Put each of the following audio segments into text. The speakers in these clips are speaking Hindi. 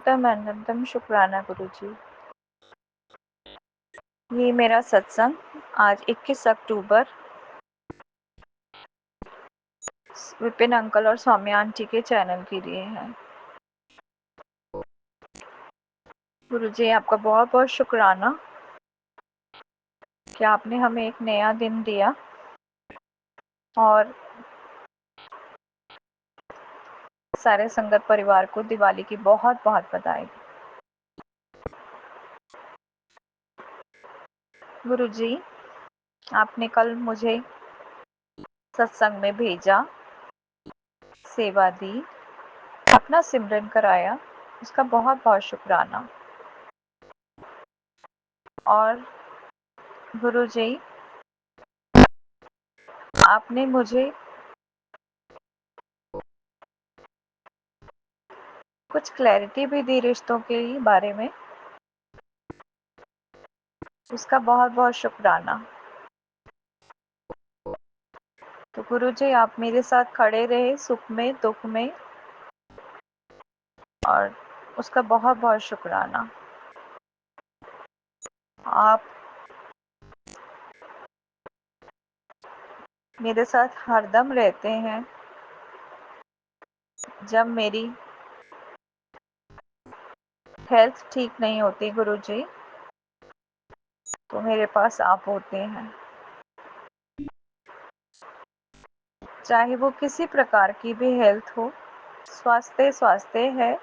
अनंतम अनंतम शुक्राना गुरुजी। ये मेरा सत्संग आज 21 अक्टूबर विपिन अंकल और सौम्या आंटी के चैनल के लिए है। गुरुजी आपका बहुत बहुत शुक्राना कि आपने हमें एक नया दिन दिया और सारे संगत परिवार को दिवाली की बहुत बहुत बधाई। गुरुजी आपने कल मुझे सत्संग में भेजा, सेवा दी, अपना सिमरन कराया, उसका बहुत बहुत शुक्राना। और गुरुजी आपने मुझे कुछ क्लैरिटी भी दी रिश्तों के बारे में, उसका बहुत बहुत शुक्राना। तो गुरुजी आप मेरे साथ खड़े रहे सुख में दुख में, और उसका बहुत बहुत शुक्राना। आप मेरे साथ हरदम रहते हैं। जब मेरी हेल्थ ठीक नहीं होती गुरुजी, तो मेरे पास आप होते हैं। चाहे वो किसी प्रकार की भी हेल्थ हो, स्वास्थ्य स्वास्थ्य है,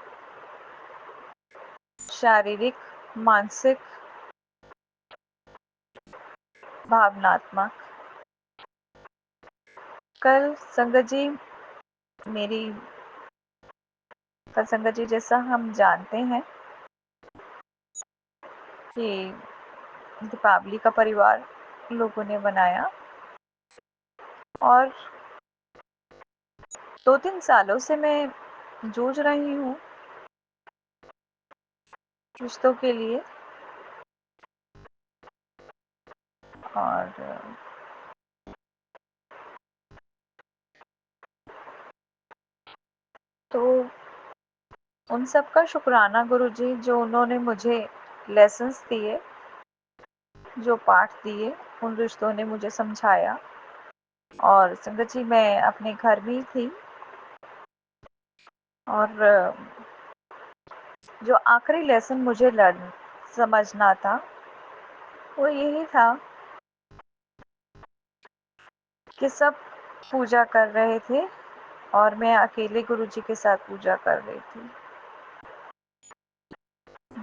शारीरिक, मानसिक, भावनात्मक। कल संगत जी जैसा हम जानते हैं कि दीपावली का परिवार लोगों ने बनाया, और 2-3 सालों से मैं जूझ रही हूँ रिश्तों के लिए। और तो उन सब का शुक्राना गुरुजी, जो उन्होंने मुझे लेसन्स दिए, जो पाठ दिए, उन रिश्तों ने मुझे समझाया। और संगत जी मैं अपने घर भी थी, और जो आखिरी लेसन मुझे समझना था वो यही था कि सब पूजा कर रहे थे और मैं अकेले गुरुजी के साथ पूजा कर रही थी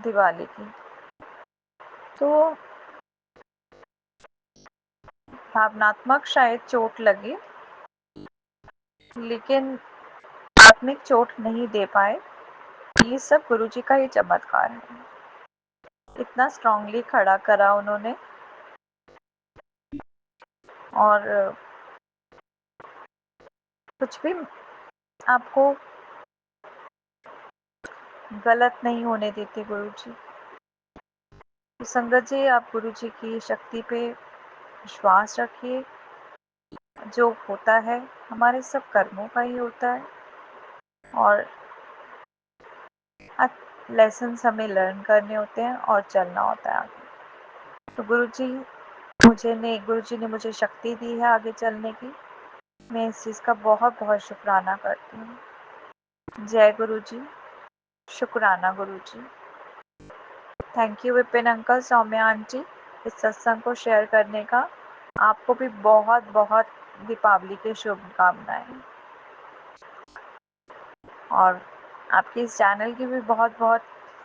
दिवाली की। तो भावनात्मक शायद चोट लगी, लेकिन आत्मिक चोट नहीं दे पाए। ये सब गुरुजी का ही चमत्कार है। इतना स्ट्रांगली खड़ा करा उन्होंने, और कुछ भी आपको गलत नहीं होने देते गुरुजी। तो संगत जी आप गुरुजी की शक्ति पे विश्वास रखिए। जो होता है हमारे सब कर्मों का ही होता है, और लेसन्स हमें लर्न करने होते हैं और चलना होता है आगे। तो गुरुजी ने मुझे शक्ति दी है आगे चलने की। मैं इस चीज़ का बहुत बहुत शुक्राना करती हूँ। जय गुरुजी, शुक्राना Guruji. Thank you Vipin uncle, Saumya aunty, इस सत्संग को शेयर करने का। आपको भी बहुत बहुत दीपावली की शुभकामनाएं, और आपके इस चैनल की भी बहुत बहुत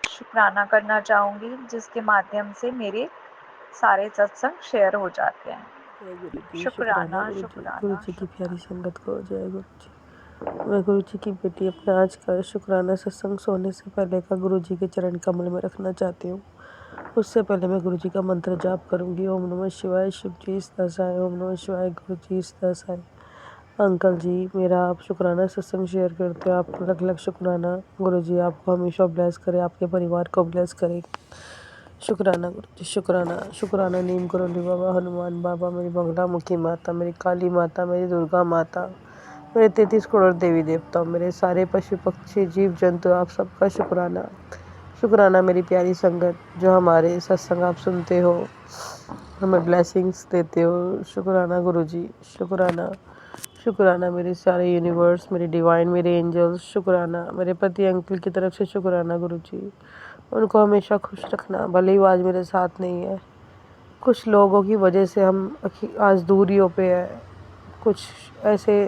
शुक्राना करना चाहूँगी, जिसके माध्यम से मेरे सारे सत्संग शेयर हो जाते हैं। जय गुरु जी, शुक्राना शुक्राना गुरु जी। गुरु शुक्राना जी की प्यारी शुक्राना। संगत को जय गुरु जी। मैं गुरु जी की बेटी अपना आज का शुक्राना सत्संग सोने से पहले का गुरु जी के चरण कमल में रखना चाहती हूँ। उससे पहले मैं गुरु जी का मंत्र जाप करूँगी। ओम नमः शिवाय, शिव जी सदासाय। ओम नमः शिवाय, गुरु जी सदासाय। अंकल जी, मेरा आप शुक्राना सत्संग शेयर करते हो, आपको लख लख शुक्राना। गुरु जी आपको हमेशा ब्लेस करे, आपके परिवार को ब्लेस करे। शुक्राना गुरु जी, शुक्राना। शुक्राना नीम करोली बाबा, हनुमान बाबा, मेरी बंगला मुखी माता, मेरी काली माता, मेरी दुर्गा माता, मेरे 33 करोड़ देवी देवता, मेरे सारे पशु पक्षी जीव जंतु, आप सबका शुक्राना। शुक्राना मेरी प्यारी संगत जो हमारे सत्संग आप सुनते हो, हमें ब्लेसिंग्स देते हो। शुक्राना गुरुजी, शुक्राना। शुक्राना मेरे सारे यूनिवर्स, मेरे डिवाइन, मेरे एंजल्स। शुक्राना मेरे पति अंकल की तरफ से। शुक्राना गुरुजी, उनको हमेशा खुश रखना। भले ही वो आज मेरे साथ नहीं है, कुछ लोगों की वजह से हम आज दूरियों पे है। कुछ ऐसे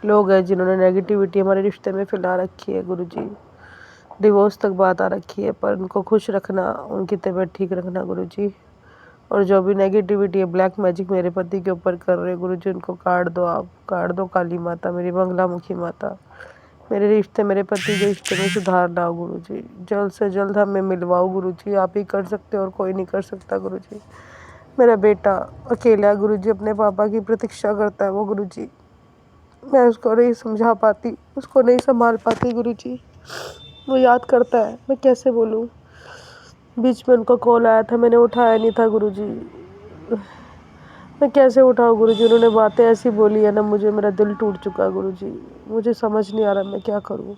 लोग हैं जिन्होंने नेगेटिविटी हमारे रिश्ते में फैला रखी है गुरुजी, डिवोर्स तक बात आ रखी है। पर उनको खुश रखना, उनकी तबीयत ठीक रखना गुरुजी। और जो भी नेगेटिविटी है, ब्लैक मैजिक मेरे पति के ऊपर कर रहे गुरुजी, उनको काट दो, आप काट दो काली माता, मेरी मंगलामुखी माता। मेरे रिश्ते, मेरे पति के रिश्ते में सुधार लाओ गुरुजी, जल्द से जल्द हमें मिलवाओ गुरुजी। आप ही कर सकते हो और कोई नहीं कर सकता गुरुजी। मेरा बेटा अकेला गुरुजी अपने पापा की प्रतीक्षा करता है वो गुरुजी, मैं उसको नहीं समझा पाती, उसको नहीं संभाल पाती गुरुजी। वो याद करता है, मैं कैसे बोलूँ। बीच में उनको कॉल आया था, मैंने उठाया नहीं था गुरुजी, मैं कैसे उठाऊँ गुरुजी। उन्होंने बातें ऐसी बोली है ना, मुझे, मेरा दिल टूट चुका गुरुजी। मुझे समझ नहीं आ रहा मैं क्या करूँ।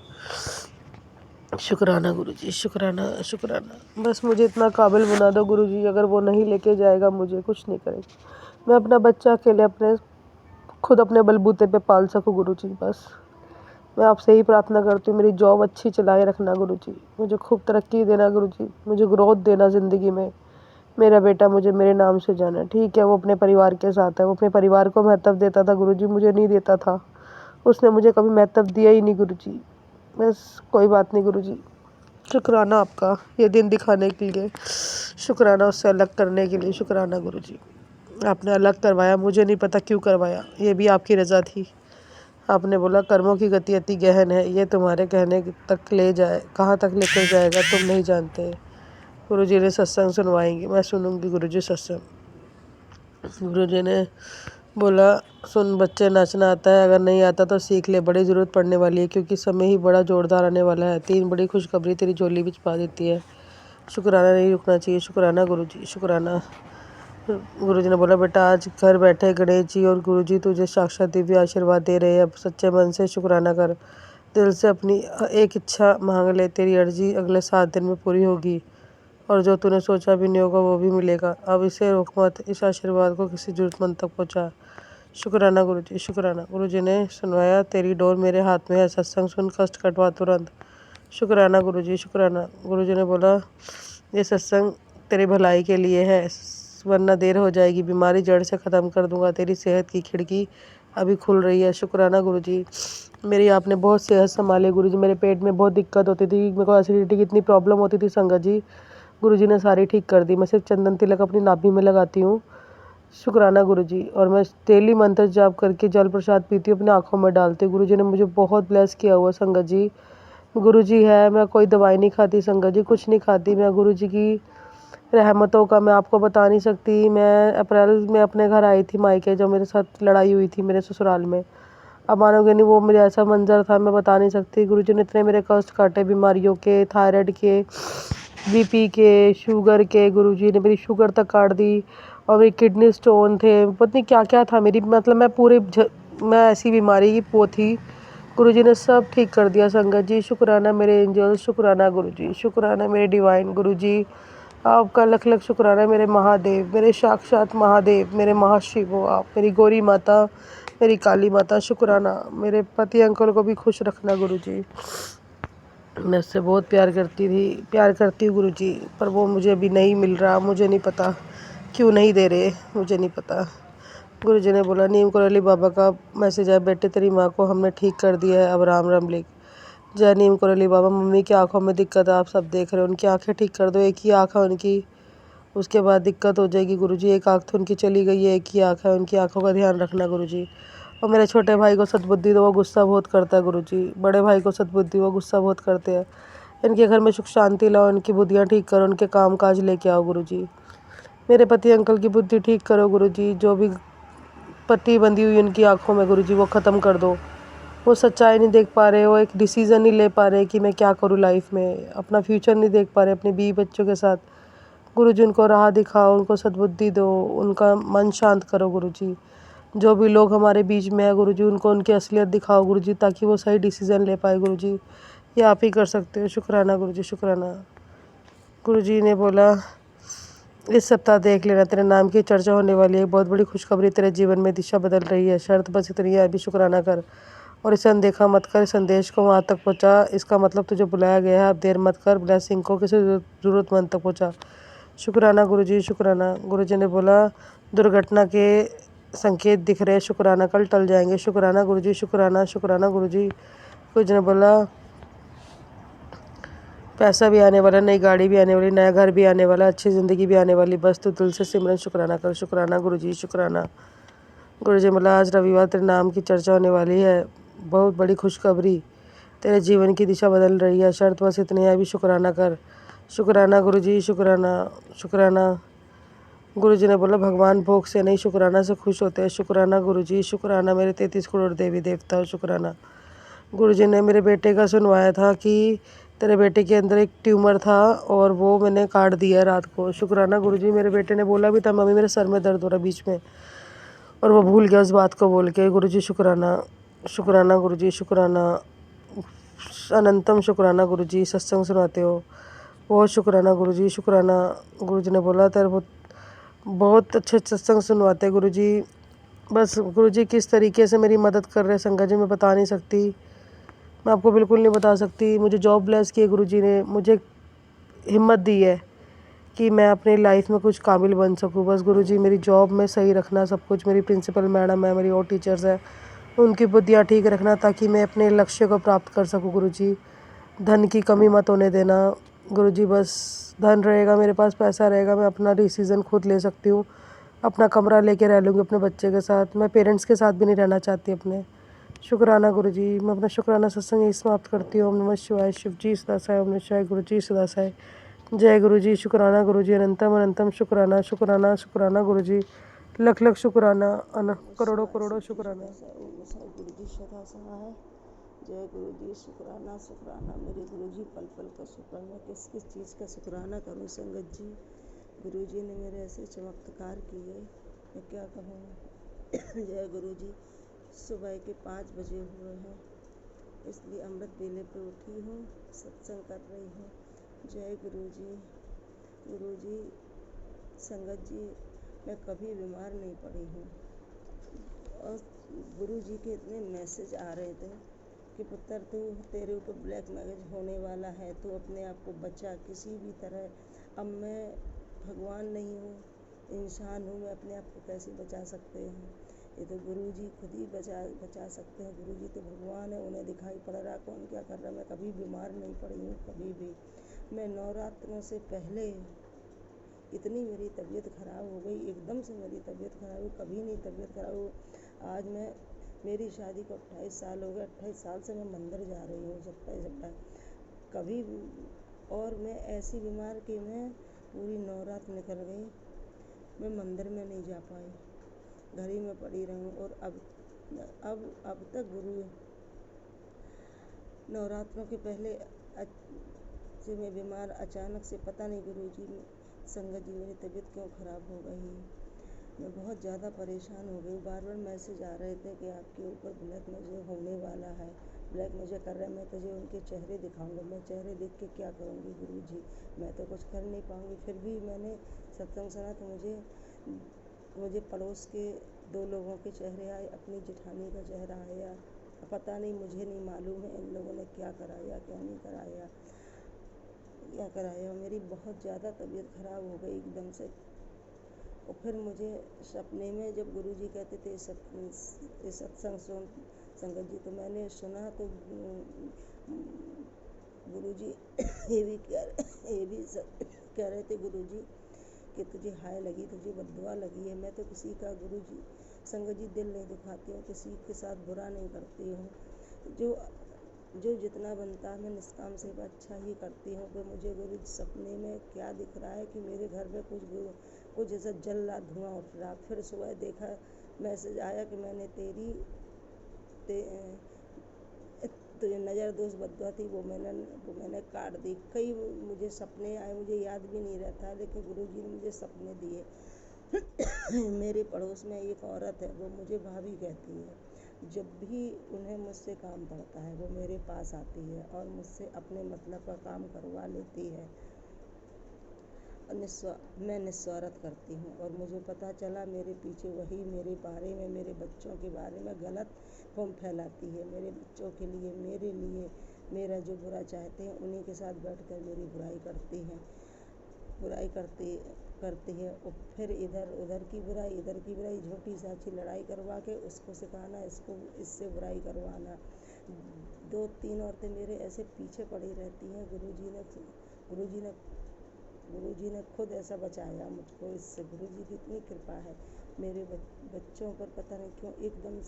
शुक्राना गुरुजी, शुक्राना शुक्राना। बस मुझे इतना काबिल बना दो गुरुजी, अगर वो नहीं लेके जाएगा मुझे, कुछ नहीं करेगा। मैं अपना बच्चा अकेले अपने खुद अपने बलबूते पे पाल सकूँ गुरुजी। बस मैं आपसे ही प्रार्थना करती हूँ, मेरी जॉब अच्छी चलाए रखना गुरुजी, मुझे खूब तरक्की देना गुरुजी, मुझे ग्रोथ देना ज़िंदगी में। मेरा बेटा मुझे मेरे नाम से जाना। ठीक है, वो अपने परिवार के साथ है, वो अपने परिवार को महत्व देता था गुरुजी, मुझे नहीं देता था। उसने मुझे कभी महत्व दिया ही नहीं गुरुजी। बस कोई बात नहीं गुरुजी, शुक्राना आपका ये दिन दिखाने के लिए, शुक्राना उससे अलग करने के लिए। शुक्राना गुरुजी, आपने अलग करवाया, मुझे नहीं पता क्यों करवाया, ये भी आपकी रज़ा थी। आपने बोला कर्मों की गति अति गहन है, ये तुम्हारे कहने तक ले जाए, कहाँ तक लेकर जाएगा तुम नहीं जानते। गुरुजी ने सत्संग सुनवाएंगे, मैं सुनूंगी गुरुजी सत्संग। गुरुजी ने बोला सुन बच्चे, नाचना आता है, अगर नहीं आता तो सीख ले, बड़ी ज़रूरत पड़ने वाली है, क्योंकि समय ही बड़ा जोरदार आने वाला है। 3 बड़ी खुशखबरी तेरी झोली में पा देती है। शुक्राना नहीं रुकना चाहिए। शुक्राना गुरुजी, शुक्राना। गुरुजी ने बोला बेटा, आज घर बैठे गणेश जी और गुरुजी तुझे साक्षात दिव्य आशीर्वाद दे रहे हैं। अब सच्चे मन से शुक्राना कर, दिल से अपनी एक इच्छा मांग ले, तेरी अर्जी अगले 7 दिन में पूरी होगी और जो तूने सोचा भी नहीं होगा वो भी मिलेगा। अब इसे रोक मत, इस आशीर्वाद को किसी जरूरतमंद तक पहुँचा। शुक्राना गुरुजी, शुक्राना। गुरुजी ने सुनवाया, तेरी डोर मेरे हाथ में है, सत्संग सुन, कष्ट कटवा तुरंत। शुक्राना गुरुजी, शुक्राना। गुरुजी ने बोला ये सत्संग तेरी भलाई के लिए है, वरना देर हो जाएगी, बीमारी जड़ से ख़त्म कर दूंगा, तेरी सेहत की खिड़की अभी खुल रही है। शुक्राना गुरुजी, मेरी आपने बहुत सेहत संभाली गुरुजी। मेरे पेट में बहुत दिक्कत होती थी, मेरे को एसिडिटी की इतनी प्रॉब्लम होती थी संगत जी, गुरुजी ने सारी ठीक कर दी। मैं सिर्फ चंदन तिलक अपनी नाभि में लगाती हूँ। शुक्राना गुरुजी। और मैं डेली मंत्र जाप करके जल प्रसाद पीती हूँ, अपनी आँखों में डालती हूँ। गुरुजी ने मुझे बहुत ब्लेस किया हुआ संगत जी। गुरुजी है, मैं कोई दवाई नहीं खाती संगत जी, कुछ नहीं खाती मैं। गुरुजी की रहमतों का मैं आपको बता नहीं सकती। मैं अप्रैल में अपने घर आई थी मायके, जब मेरे साथ लड़ाई हुई थी मेरे ससुराल में। अब मानोगे नहीं, वो मेरे ऐसा मंजर था मैं बता नहीं सकती। गुरुजी ने इतने मेरे कष्ट काटे, बीमारियों के, थायराइड के, बीपी के, शुगर के। गुरुजी ने मेरी शुगर तक काट दी और मेरी किडनी स्टोन थे, पता नहीं क्या क्या था मेरी, मतलब मैं ऐसी बीमारी की वो थी। गुरुजी ने सब ठीक कर दिया संगत जी। शुक्राना मेरे एंजल, शुक्राना गुरुजी, शुक्राना मेरे डिवाइन गुरुजी, आपका लख लख शुक्राना मेरे महादेव, मेरे साक्षात महादेव, मेरे महाशिव हो आप, मेरी गौरी माता, मेरी काली माता। शुक्राना मेरे पति अंकल को भी खुश रखना गुरुजी। मैं उससे बहुत प्यार करती थी, प्यार करती हूँ गुरुजी, पर वो मुझे अभी नहीं मिल रहा। मुझे नहीं पता क्यों नहीं दे रहे, मुझे नहीं पता। गुरुजी ने बोला नीम करौली बाबा का मैसेज है, बेटे तेरी माँ को हमने ठीक कर दिया है, अब राम राम लिख। जय नीम करौली बाबा। मम्मी की आंखों में दिक्कत है, आप सब देख रहे हो, उनकी आंखें ठीक कर दो, एक ही आँख है उनकी, उसके बाद दिक्कत हो जाएगी गुरुजी। एक आँख तो उनकी चली गई है, एक ही आँख है, उनकी आँखों का ध्यान रखना गुरुजी। और मेरे छोटे भाई को सद्बुद्धि दो, वो गुस्सा बहुत करता है गुरुजी। बड़े भाई को सद्बुद्धि, वो गुस्सा बहुत करते हैं। इनके घर में सुख शांति लाओ, इनकी बुद्धियाँ ठीक करो, उनके काम काज लेके आओ गुरुजी। मेरे पति अंकल की बुद्धि ठीक करो गुरुजी, जो भी पट्टी बंधी हुई उनकी आंखों में गुरुजी वो ख़त्म कर दो। वो सच्चाई नहीं देख पा रहे, वो एक डिसीज़न नहीं ले पा रहे कि मैं क्या करूँ लाइफ में, अपना फ्यूचर नहीं देख पा रहे अपने बीवी बच्चों के साथ। गुरुजी उनको राह दिखाओ, उनको सद्बुद्धि दो, उनका मन शांत करो गुरुजी। जो भी लोग हमारे बीच में है गुरुजी, उनको उनकी असलियत दिखाओ गुरुजी, ताकि वो सही डिसीज़न ले पाए गुरुजी। ये आप ही कर सकते हो। शुक्राना गुरुजी, शुक्राना। गुरुजी ने बोला, इस सप्ताह देख लेना, तेरे नाम की चर्चा होने वाली है। बहुत बड़ी खुशखबरी तेरे जीवन में दिशा बदल रही है। शर्त बस इतनी है, अभी शुक्राना कर और इसे अनदेखा मत कर। संदेश को वहाँ तक पहुँचा। इसका मतलब तुझे बुलाया गया है। अब देर मत कर। ब्लेसिंग को किसी ज़रूरतमंद तक पहुँचा। शुक्राना गुरुजी, शुक्राना। गुरुजी ने बोला, दुर्घटना के संकेत दिख रहे। शुक्राना कल टल जाएंगे। शुक्राना गुरुजी, शुक्राना। शुक्राना गुरुजी। गुरुजी ने बोला, पैसा भी आने वाला, नई गाड़ी भी आने वाली, नया घर भी आने वाला, अच्छी ज़िंदगी भी आने वाली। बस तू दिल से सिमरन शुक्राना कर। शुक्राना गुरुजी, शुक्राना। गुरुजी बोला, आज रविवार तेरे नाम की चर्चा होने वाली है। बहुत बड़ी खुशखबरी तेरे जीवन की दिशा बदल रही है। शर्त बस इतनी है, अभी शुक्राना कर। शुक्राना गुरुजी, शुक्राना। शुक्राना। गुरुजी ने बोला, भगवान भोग से नहीं शुक्राना से खुश होते हैं। शुक्राना गुरुजी, शुक्राना। मेरे 33 करोड़ देवी देवता, शुक्राना। गुरुजी ने मेरे बेटे का सुनवाया था कि तेरे बेटे के अंदर एक ट्यूमर था और वो मैंने काट दिया है रात को। शुक्राना गुरुजी। मेरे बेटे ने बोला भी था, मम्मी मेरे सर में दर्द हो रहा बीच में, और वो भूल गया उस बात को बोल के। गुरुजी शुक्राना। शुक्राना गुरुजी, शुक्राना। अनंतम शुक्राना गुरुजी, सत्संग सुनाते हो। बहुत शुक्राना गुरुजी, शुक्राना। गुरुजी ने बोला, तेरे बहुत अच्छे सत्संग सुनवाते गुरुजी। बस गुरुजी किस तरीके से मेरी मदद कर रहे संगत जी, मैं बता नहीं सकती। मैं आपको बिल्कुल नहीं बता सकती। मुझे जॉब ब्लेस की है गुरुजी ने। मुझे हिम्मत दी है कि मैं अपनी लाइफ में कुछ काबिल बन सकूं। बस गुरुजी मेरी जॉब में सही रखना सब कुछ। मेरी प्रिंसिपल मैडम है, मेरी और टीचर्स हैं, उनकी बुद्धियाँ ठीक रखना ताकि मैं अपने लक्ष्य को प्राप्त कर सकूं गुरुजी। धन की कमी मत होने देना गुरुजी। बस धन रहेगा मेरे पास, पैसा रहेगा, मैं अपना डिसीज़न खुद ले सकती हूँ। अपना कमरा लेके रह लूँगी अपने बच्चे के साथ। मैं पेरेंट्स के साथ भी नहीं रहना चाहती अपने। शुक्राना गुरुजी। मैं अपना शुक्राना सत्संग यही समाप्त करती हूँ। ओम नमः शिवाय। शिव जी सदा साई। ओम नमः शिवाय। गुरु जी सदा साई। जय गुरुजी। शुक्राना गुरुजी। अनंतम अनंतम शुक्राना। शुक्राना शुक्राना गुरुजी। लख लख शुक्राना। करोड़ों करोड़ों शुक्राना। गुरुजी सदा सहाय। जय गुरुजी। शुक्राना शुक्राना मेरे गुरुजी, पल पल का शुक्राना। किस किस चीज़ का शुक्राना करूं संगत जी। गुरुजी ने मेरे ऐसे चमत्कार किए, मैं क्या कहूँ। जय गुरुजी। सुबह के 5 बजे हुए हैं, इसलिए अमृत वेले पे उठी हूँ, सत्संग कर रही हूँ। जय गुरुजी। गुरुजी संगत जी, मैं कभी बीमार नहीं पड़ी हूँ। और गुरुजी के इतने मैसेज आ रहे थे कि पुत्र तू, तेरे ऊपर ब्लैक मैजिक होने वाला है, तू अपने आप को बचा किसी भी तरह। अब मैं भगवान नहीं हूँ, इंसान हूँ, मैं अपने आप को कैसे बचा सकते हैं। ये तो गुरुजी खुद ही बचा सकते हैं। गुरुजी तो भगवान है, उन्हें दिखाई पड़ रहा कौन क्या कर रहा है। मैं कभी बीमार नहीं पड़ी हूँ, कभी भी। मैं नवरात्रों से पहले इतनी मेरी तबीयत ख़राब हो गई, एकदम से मेरी तबीयत ख़राब हुई, कभी नहीं तबीयत ख़राब हो। आज मेरी शादी को 28 साल हो गए। 28 साल से मैं मंदिर जा रही हूँ, जब कभी। और मैं ऐसी बीमार कि मैं पूरी नवरात्र निकल गई, मैं मंदिर में नहीं जा पाई, घर ही में पड़ी रहूँ। और अब तक गुरु नवरात्रों के पहले से मैं बीमार, अचानक से पता नहीं गुरुजी संगत जी मेरी तबीयत क्यों ख़राब हो गई। मैं बहुत ज़्यादा परेशान हो गई। बार बार मैसेज आ रहे थे कि आपके ऊपर ब्लैक मैजिक होने वाला है, ब्लैक मैजिक कर रहे हैं। मैं तुझे उनके चेहरे दिखाऊंगा। मैं चेहरे देख के क्या करूँगी गुरुजी, मैं तो कुछ कर नहीं पाऊँगी। फिर भी मैंने सत्संग सुना तो मुझे पड़ोस के 2 लोगों के चेहरे आए, अपनी जेठानी का चेहरा आया। पता नहीं, मुझे नहीं मालूम है इन लोगों ने क्या कराया क्या नहीं कराया, क्या कराया। मेरी बहुत ज़्यादा तबीयत ख़राब हो गई एकदम से। और फिर मुझे सपने में जब गुरुजी कहते थे सत्संग सुन संगत जी, तो मैंने सुना तो गुरुजी ये भी कह रहे थे गुरुजी कि तुझे हाय लगी, तुझे बद्दुआ लगी है। मैं तो किसी का गुरुजी संगत जी दिल नहीं दुखाती हूँ, किसी के साथ बुरा नहीं करती हूँ। जो जितना बनता है मैं निष्काम सेवा अच्छा ही करती हूँ। तो मुझे गुरु सपने में क्या दिख रहा है कि मेरे घर में कुछ जैसा जल रहा, धुआं उठ रहा। फिर सुबह देखा मैसेज आया कि मैंने तुझे नज़र दोष बद्दुआ थी, वो मैंने काट दी। कई मुझे सपने आए, मुझे याद भी नहीं रहता, लेकिन गुरुजी ने मुझे सपने दिए। मेरे पड़ोस में एक औरत है, वो मुझे भाभी कहती है। जब भी उन्हें मुझसे काम पड़ता है वो मेरे पास आती है और मुझसे अपने मतलब का काम करवा लेती है। मैं निस्वार्थ करती हूँ। और मुझे पता चला मेरे पीछे वही मेरे बारे में, मेरे बच्चों के बारे में गलत फहम फैलाती है। मेरे बच्चों के लिए, मेरे लिए, मेरा जो बुरा चाहते हैं उन्हीं के साथ बैठकर मेरी बुराई करती है और फिर इधर की बुराई झूठी साची लड़ाई करवा के उसको सिखाना, इससे बुराई करवाना। 2-3 औरतें मेरे ऐसे पीछे पड़ी रहती हैं। गुरुजी ने खुद ऐसा बचाया मुझको। इससे गुरुजी की इतनी कृपा है। मेरे बच्चों पर पता नहीं क्यों एकदम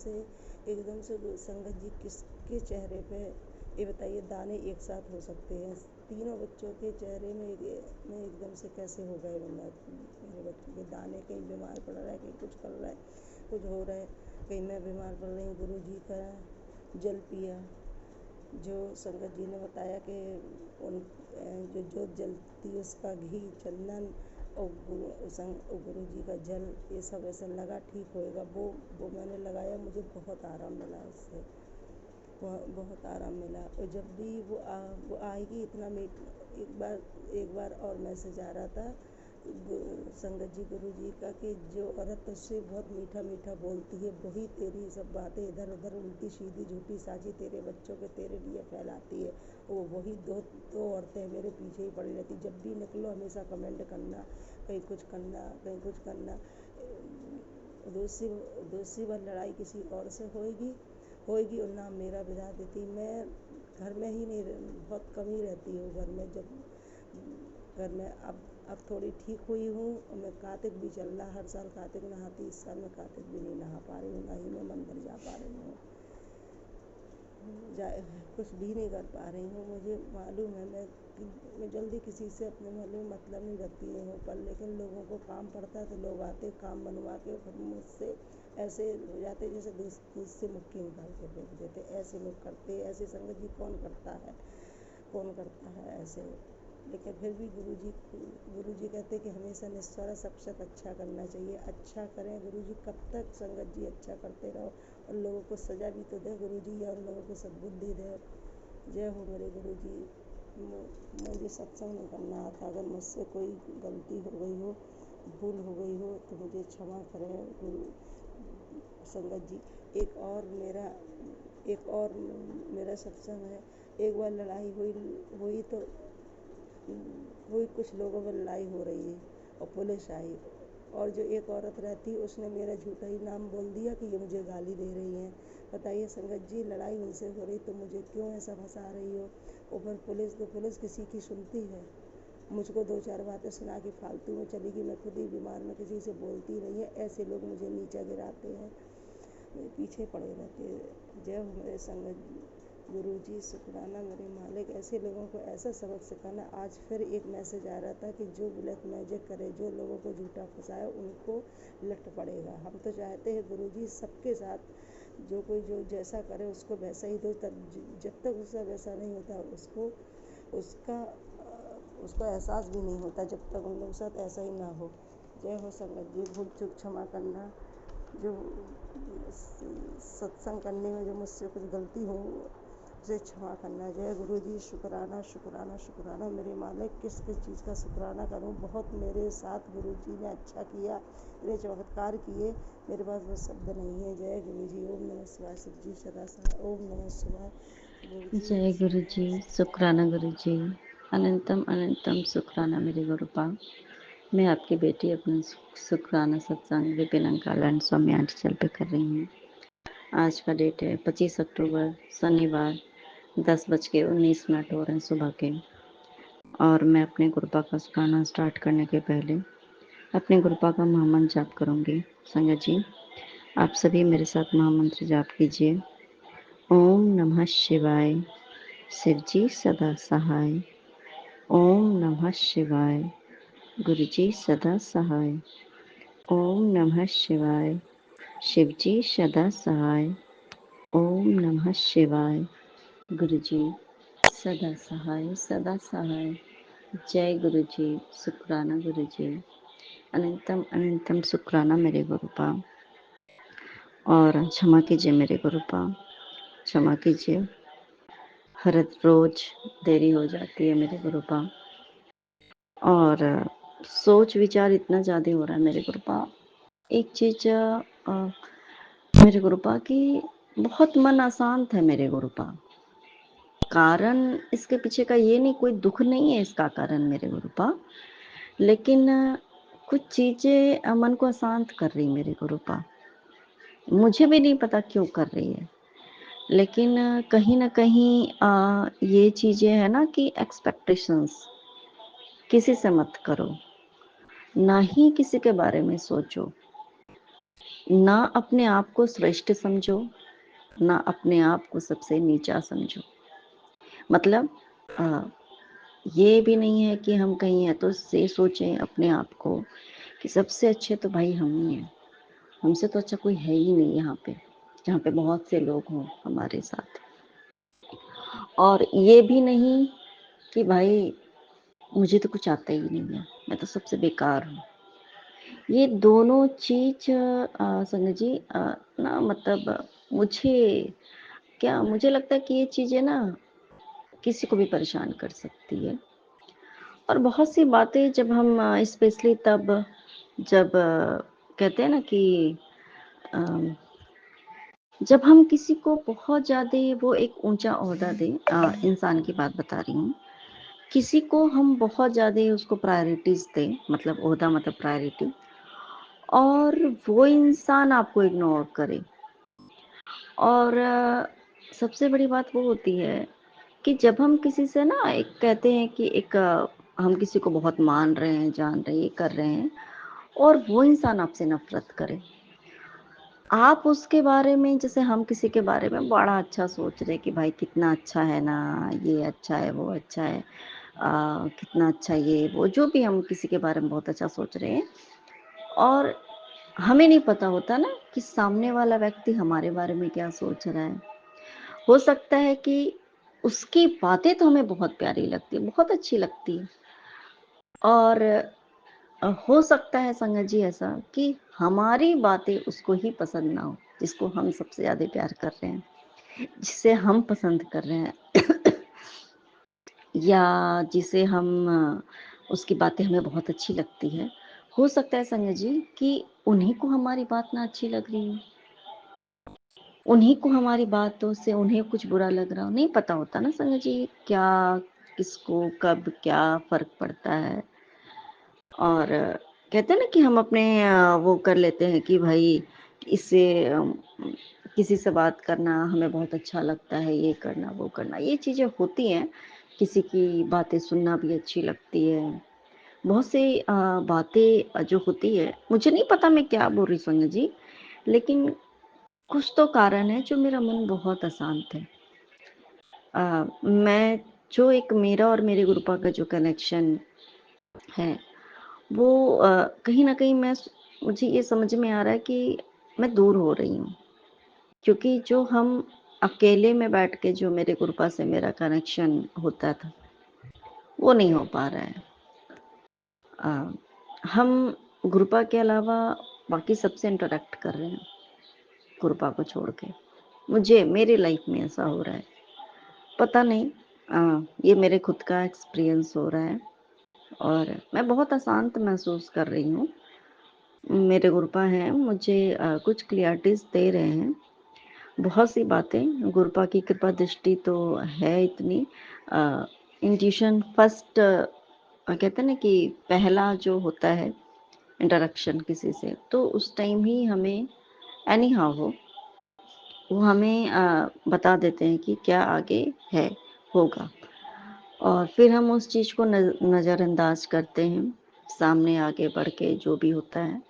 से संगत जी किसके चेहरे पे, ये बताइए, दाने एक साथ हो सकते हैं? तीनों बच्चों के चेहरे में एकदम से कैसे हो गए? मेरे बच्चों के दाने, कहीं बीमार पड़ रहा है, कहीं कुछ कर रहा है, कुछ हो रहा है, कहीं मैं बीमार पड़ रही हूँ। गुरुजी का जल पिया, जो संगत जी ने बताया कि उन जो जोत जलती है उसका घी, चंदन और गुरुजी का जल, ये सब ऐसा लगा ठीक होएगा। वो मैंने लगाया, मुझे बहुत आराम मिला उससे, बहुत आराम मिला। और जब भी वो आएगी इतना एक बार और मैसेज आ रहा था संगत जी गुरुजी का कि जो औरत तुझसे बहुत मीठा मीठा बोलती है वही तेरी सब बातें इधर उधर उल्टी सीधी झूठी साची तेरे बच्चों के तेरे लिए फैलाती है। वो वही दो औरतें मेरे पीछे ही पड़ी रहती। जब भी निकलो हमेशा कमेंट करना, कहीं कुछ करना। दूसरी बार लड़ाई किसी और से होएगी और नाम मेरा बिठा देती। मैं घर में ही नहीं, बहुत कम ही रहती हूँ घर में। जब घर में अब थोड़ी ठीक हुई हूँ और मैं कार्तिक भी चल रहा, हर साल कार्तिक नहाती, इस साल मैं कार्तिक भी नहीं नहा पा रही हूँ, ना ही मैं मंदिर जा पा रही हूँ, कुछ भी नहीं कर पा रही हूँ। मुझे मालूम है मैं जल्दी किसी से अपने मोहल्ले में मतलब नहीं रखती हूँ, पर लेकिन लोगों को काम पड़ता है तो लोग आते काम बनवा के फिर मुझसे ऐसे हो जाते जैसे दूध से मुक्की निकाल के फेंक देते। ऐसे लोग करते, ऐसे संगत जी कौन करता है ऐसे। लेकिन फिर भी गुरुजी कहते कि हमेशा निस्वार्थ सबसे अच्छा करना चाहिए। अच्छा करें गुरुजी, कब तक संगत जी अच्छा करते रहो और लोगों को सजा भी तो दे गुरुजी और लोगों को सद्बुद्धि दे। जय हो मेरे गुरुजी। मुझे सत्संग नहीं करना आता। अगर मुझसे कोई गलती हो गई हो, भूल हो गई हो तो मुझे क्षमा करें गुरु संगत जी। एक और मेरा सत्संग है। एक बार लड़ाई हुई तो कुछ लोगों में लड़ाई हो रही है और पुलिस आई और जो एक औरत रहती उसने मेरा झूठा ही नाम बोल दिया कि ये मुझे गाली दे रही हैं। बताइए संगत जी, लड़ाई उनसे हो रही तो मुझे क्यों ऐसा फंसा रही हो? और फिर पुलिस किसी की सुनती है? मुझको 2-4 बातें सुना के फालतू में चली गई। मैं खुद ही बीमार, में किसी से बोलती नहीं है। ऐसे लोग मुझे नीचा गिराते हैं, मेरे पीछे पड़े रहते हैं। जय हो मेरे संगत गुरुजी, शुक्राना मेरे मालिक। ऐसे लोगों को ऐसा सबक सिखाना। आज फिर एक मैसेज आ रहा था कि जो ब्लैक मैजिक करे, जो लोगों को झूठा फंसाए, उनको लट पड़ेगा। हम तो चाहते हैं गुरुजी सबके साथ जो कोई जो जैसा करे उसको वैसा ही दो। तब जब तक उसका वैसा नहीं होता उसका एहसास भी नहीं होता, जब तक उन लोगों के साथ ऐसा ही ना हो। जय हो संगत जी। भूल चूक क्षमा करना। जो सत्संग करने में जो मुझसे कुछ गलती हो उसे क्षमा करना। जय गुरु जी। शुक्राना मेरे मालिक। किस चीज़ का शुक्राना करूं? बहुत मेरे साथ गुरु जी ने अच्छा किया, मेरे चमत्कार किए, मेरे पास वो शब्द नहीं है। जय गुरु जी। ओम नमः शिवाय। शिव जी सदा सहाय। ओम नमः शिवाय। जय गुरु जी। शुक्राना गुरु जी। अनंतम अनंतम शुक्राना मेरे गुरुपा। मैं आपकी बेटी अपना शुक्राना सत्संग विपिन स्वामी आंचल पे कर रही हूँ। आज का डेट है 25 अक्टूबर शनिवार, 10:19 हो रहे हैं सुबह के। और मैं अपने गुरुपा का शुक्राना स्टार्ट करने के पहले अपने गुरुपा का महामंत्र जाप करूँगी। संगत जी, आप सभी मेरे साथ महामंत्र जाप कीजिए। ओम नमः शिवाय। शिव जी सदा सहाय। ओम नमः शिवाय। गुरु जी सदा सहाय। ओम नमः शिवाय। शिव जी सदा सहाय। ओम नमः शिवाय। गुरु जी सदा सहाय, सदा सहाय। जय गुरु जी। शुक्राना गुरु जी। अनंतम अनंतम शुक्राना मेरे गुरुपा। और क्षमा कीजिए मेरे गुरुपा, क्षमा कीजिए। हर रोज देरी हो जाती है मेरे गुरुपा। और सोच विचार इतना ज़्यादा हो रहा है मेरे गुरुपा। एक चीज़ मेरे गुरुपा की बहुत मन अशांत है मेरे गुरुपा। कारण इसके पीछे का ये नहीं, कोई दुख नहीं है इसका कारण मेरे गुरुपा, लेकिन कुछ चीज़ें मन को अशांत कर रही मेरे गुरुपा। मुझे भी नहीं पता क्यों कर रही है, लेकिन कहीं न कहीं ये चीज़ें है ना कि एक्सपेक्टेशंस किसी से मत करो, ना ही किसी के बारे में सोचो, ना अपने आप को श्रेष्ठ समझो, ना अपने आप को सबसे नीचा समझो। मतलब अ, ये भी नहीं है कि हम कहीं है तो से सोचें अपने आप को कि सबसे अच्छे तो भाई हम ही हैं, हमसे तो अच्छा कोई है ही नहीं यहाँ पे, जहाँ पे बहुत से लोग हों हमारे साथ। और ये भी नहीं कि भाई मुझे तो कुछ आता ही नहीं है, मैं तो सबसे बेकार हूँ। ये दोनों चीज़ संगत जी ना मतलब मुझे लगता है कि ये चीज़ें ना किसी को भी परेशान कर सकती है। और बहुत सी बातें जब हम स्पेशली तब जब कहते हैं ना कि अम, जब हम किसी को बहुत ज़्यादा वो एक ऊंचा ओहदा दें, इंसान की बात बता रही हूँ, किसी को हम बहुत ज़्यादा उसको प्रायोरिटीज़ दें, मतलब ओहदा मतलब प्रायोरिटी, और वो इंसान आपको इग्नोर करे। और सबसे बड़ी बात वो होती है कि जब हम किसी से ना एक कहते हैं कि एक हम किसी को बहुत मान रहे हैं, जान रहे हैं, ये कर रहे हैं, और वो इंसान आपसे नफरत करे। आप उसके बारे में, जैसे हम किसी के बारे में बड़ा अच्छा सोच रहे कि भाई कितना अच्छा है ना, ये अच्छा है, वो अच्छा है, कितना अच्छा ये वो, जो भी हम किसी के बारे में बहुत अच्छा सोच रहे हैं, और हमें नहीं पता होता ना कि सामने वाला व्यक्ति हमारे बारे में क्या सोच रहा है। हो सकता है कि उसकी बातें तो हमें बहुत प्यारी लगती है, बहुत अच्छी लगती है, और हो सकता है संगत जी ऐसा कि हमारी बातें उसको ही पसंद ना हो, जिसको हम सबसे ज़्यादा प्यार कर रहे हैं, जिसे हम पसंद कर रहे हैं या जिसे हम उसकी बातें हमें बहुत अच्छी लगती है। हो सकता है संगत जी कि उन्हीं को हमारी बात ना अच्छी लग रही हो, उन्हीं को हमारी बातों से उन्हें कुछ बुरा लग रहा हो। नहीं पता होता ना संगत जी, क्या किसको कब क्या फ़र्क पड़ता है। और कहते हैं ना कि हम अपने वो कर लेते हैं कि भाई इससे किसी से बात करना हमें बहुत अच्छा लगता है, ये करना वो करना, ये चीज़ें होती हैं। किसी की बातें सुनना भी अच्छी लगती है। बहुत सी बातें जो होती है, मुझे नहीं पता मैं क्या बोल रही सोनिया जी, लेकिन कुछ तो कारण है जो मेरा मन बहुत अशांत है। मैं जो एक मेरा और मेरे गुरुपा का जो कनेक्शन है, वो कहीं न कहीं मुझे ये समझ में आ रहा है कि मैं दूर हो रही हूँ। क्योंकि जो हम अकेले में बैठ के जो मेरे गुरुपा से मेरा कनेक्शन होता था, वो नहीं हो पा रहा है। अ, हम गुरुपा के अलावा बाकी सबसे इंटरैक्ट कर रहे हैं, गुरुपा को छोड़ के। मेरी लाइफ में ऐसा हो रहा है। पता नहीं, ये मेरे खुद का एक्सपीरियंस हो रहा है, और मैं बहुत अशांत महसूस कर रही हूँ। मेरे गुरुपा हैं, मुझे कुछ क्लियरिटीज़ दे रहे हैं। बहुत सी बातें, गुरुपा की कृपा दृष्टि तो है इतनी। इंट्यूशन फर्स्ट कहते हैं ना कि पहला जो होता है इंटरेक्शन किसी से, तो उस टाइम ही हमें एनी हाउ वो हमें बता देते हैं कि क्या आगे है, होगा, और फिर हम उस चीज़ को नज़रअंदाज करते हैं। सामने आगे बढ़ के जो भी होता है,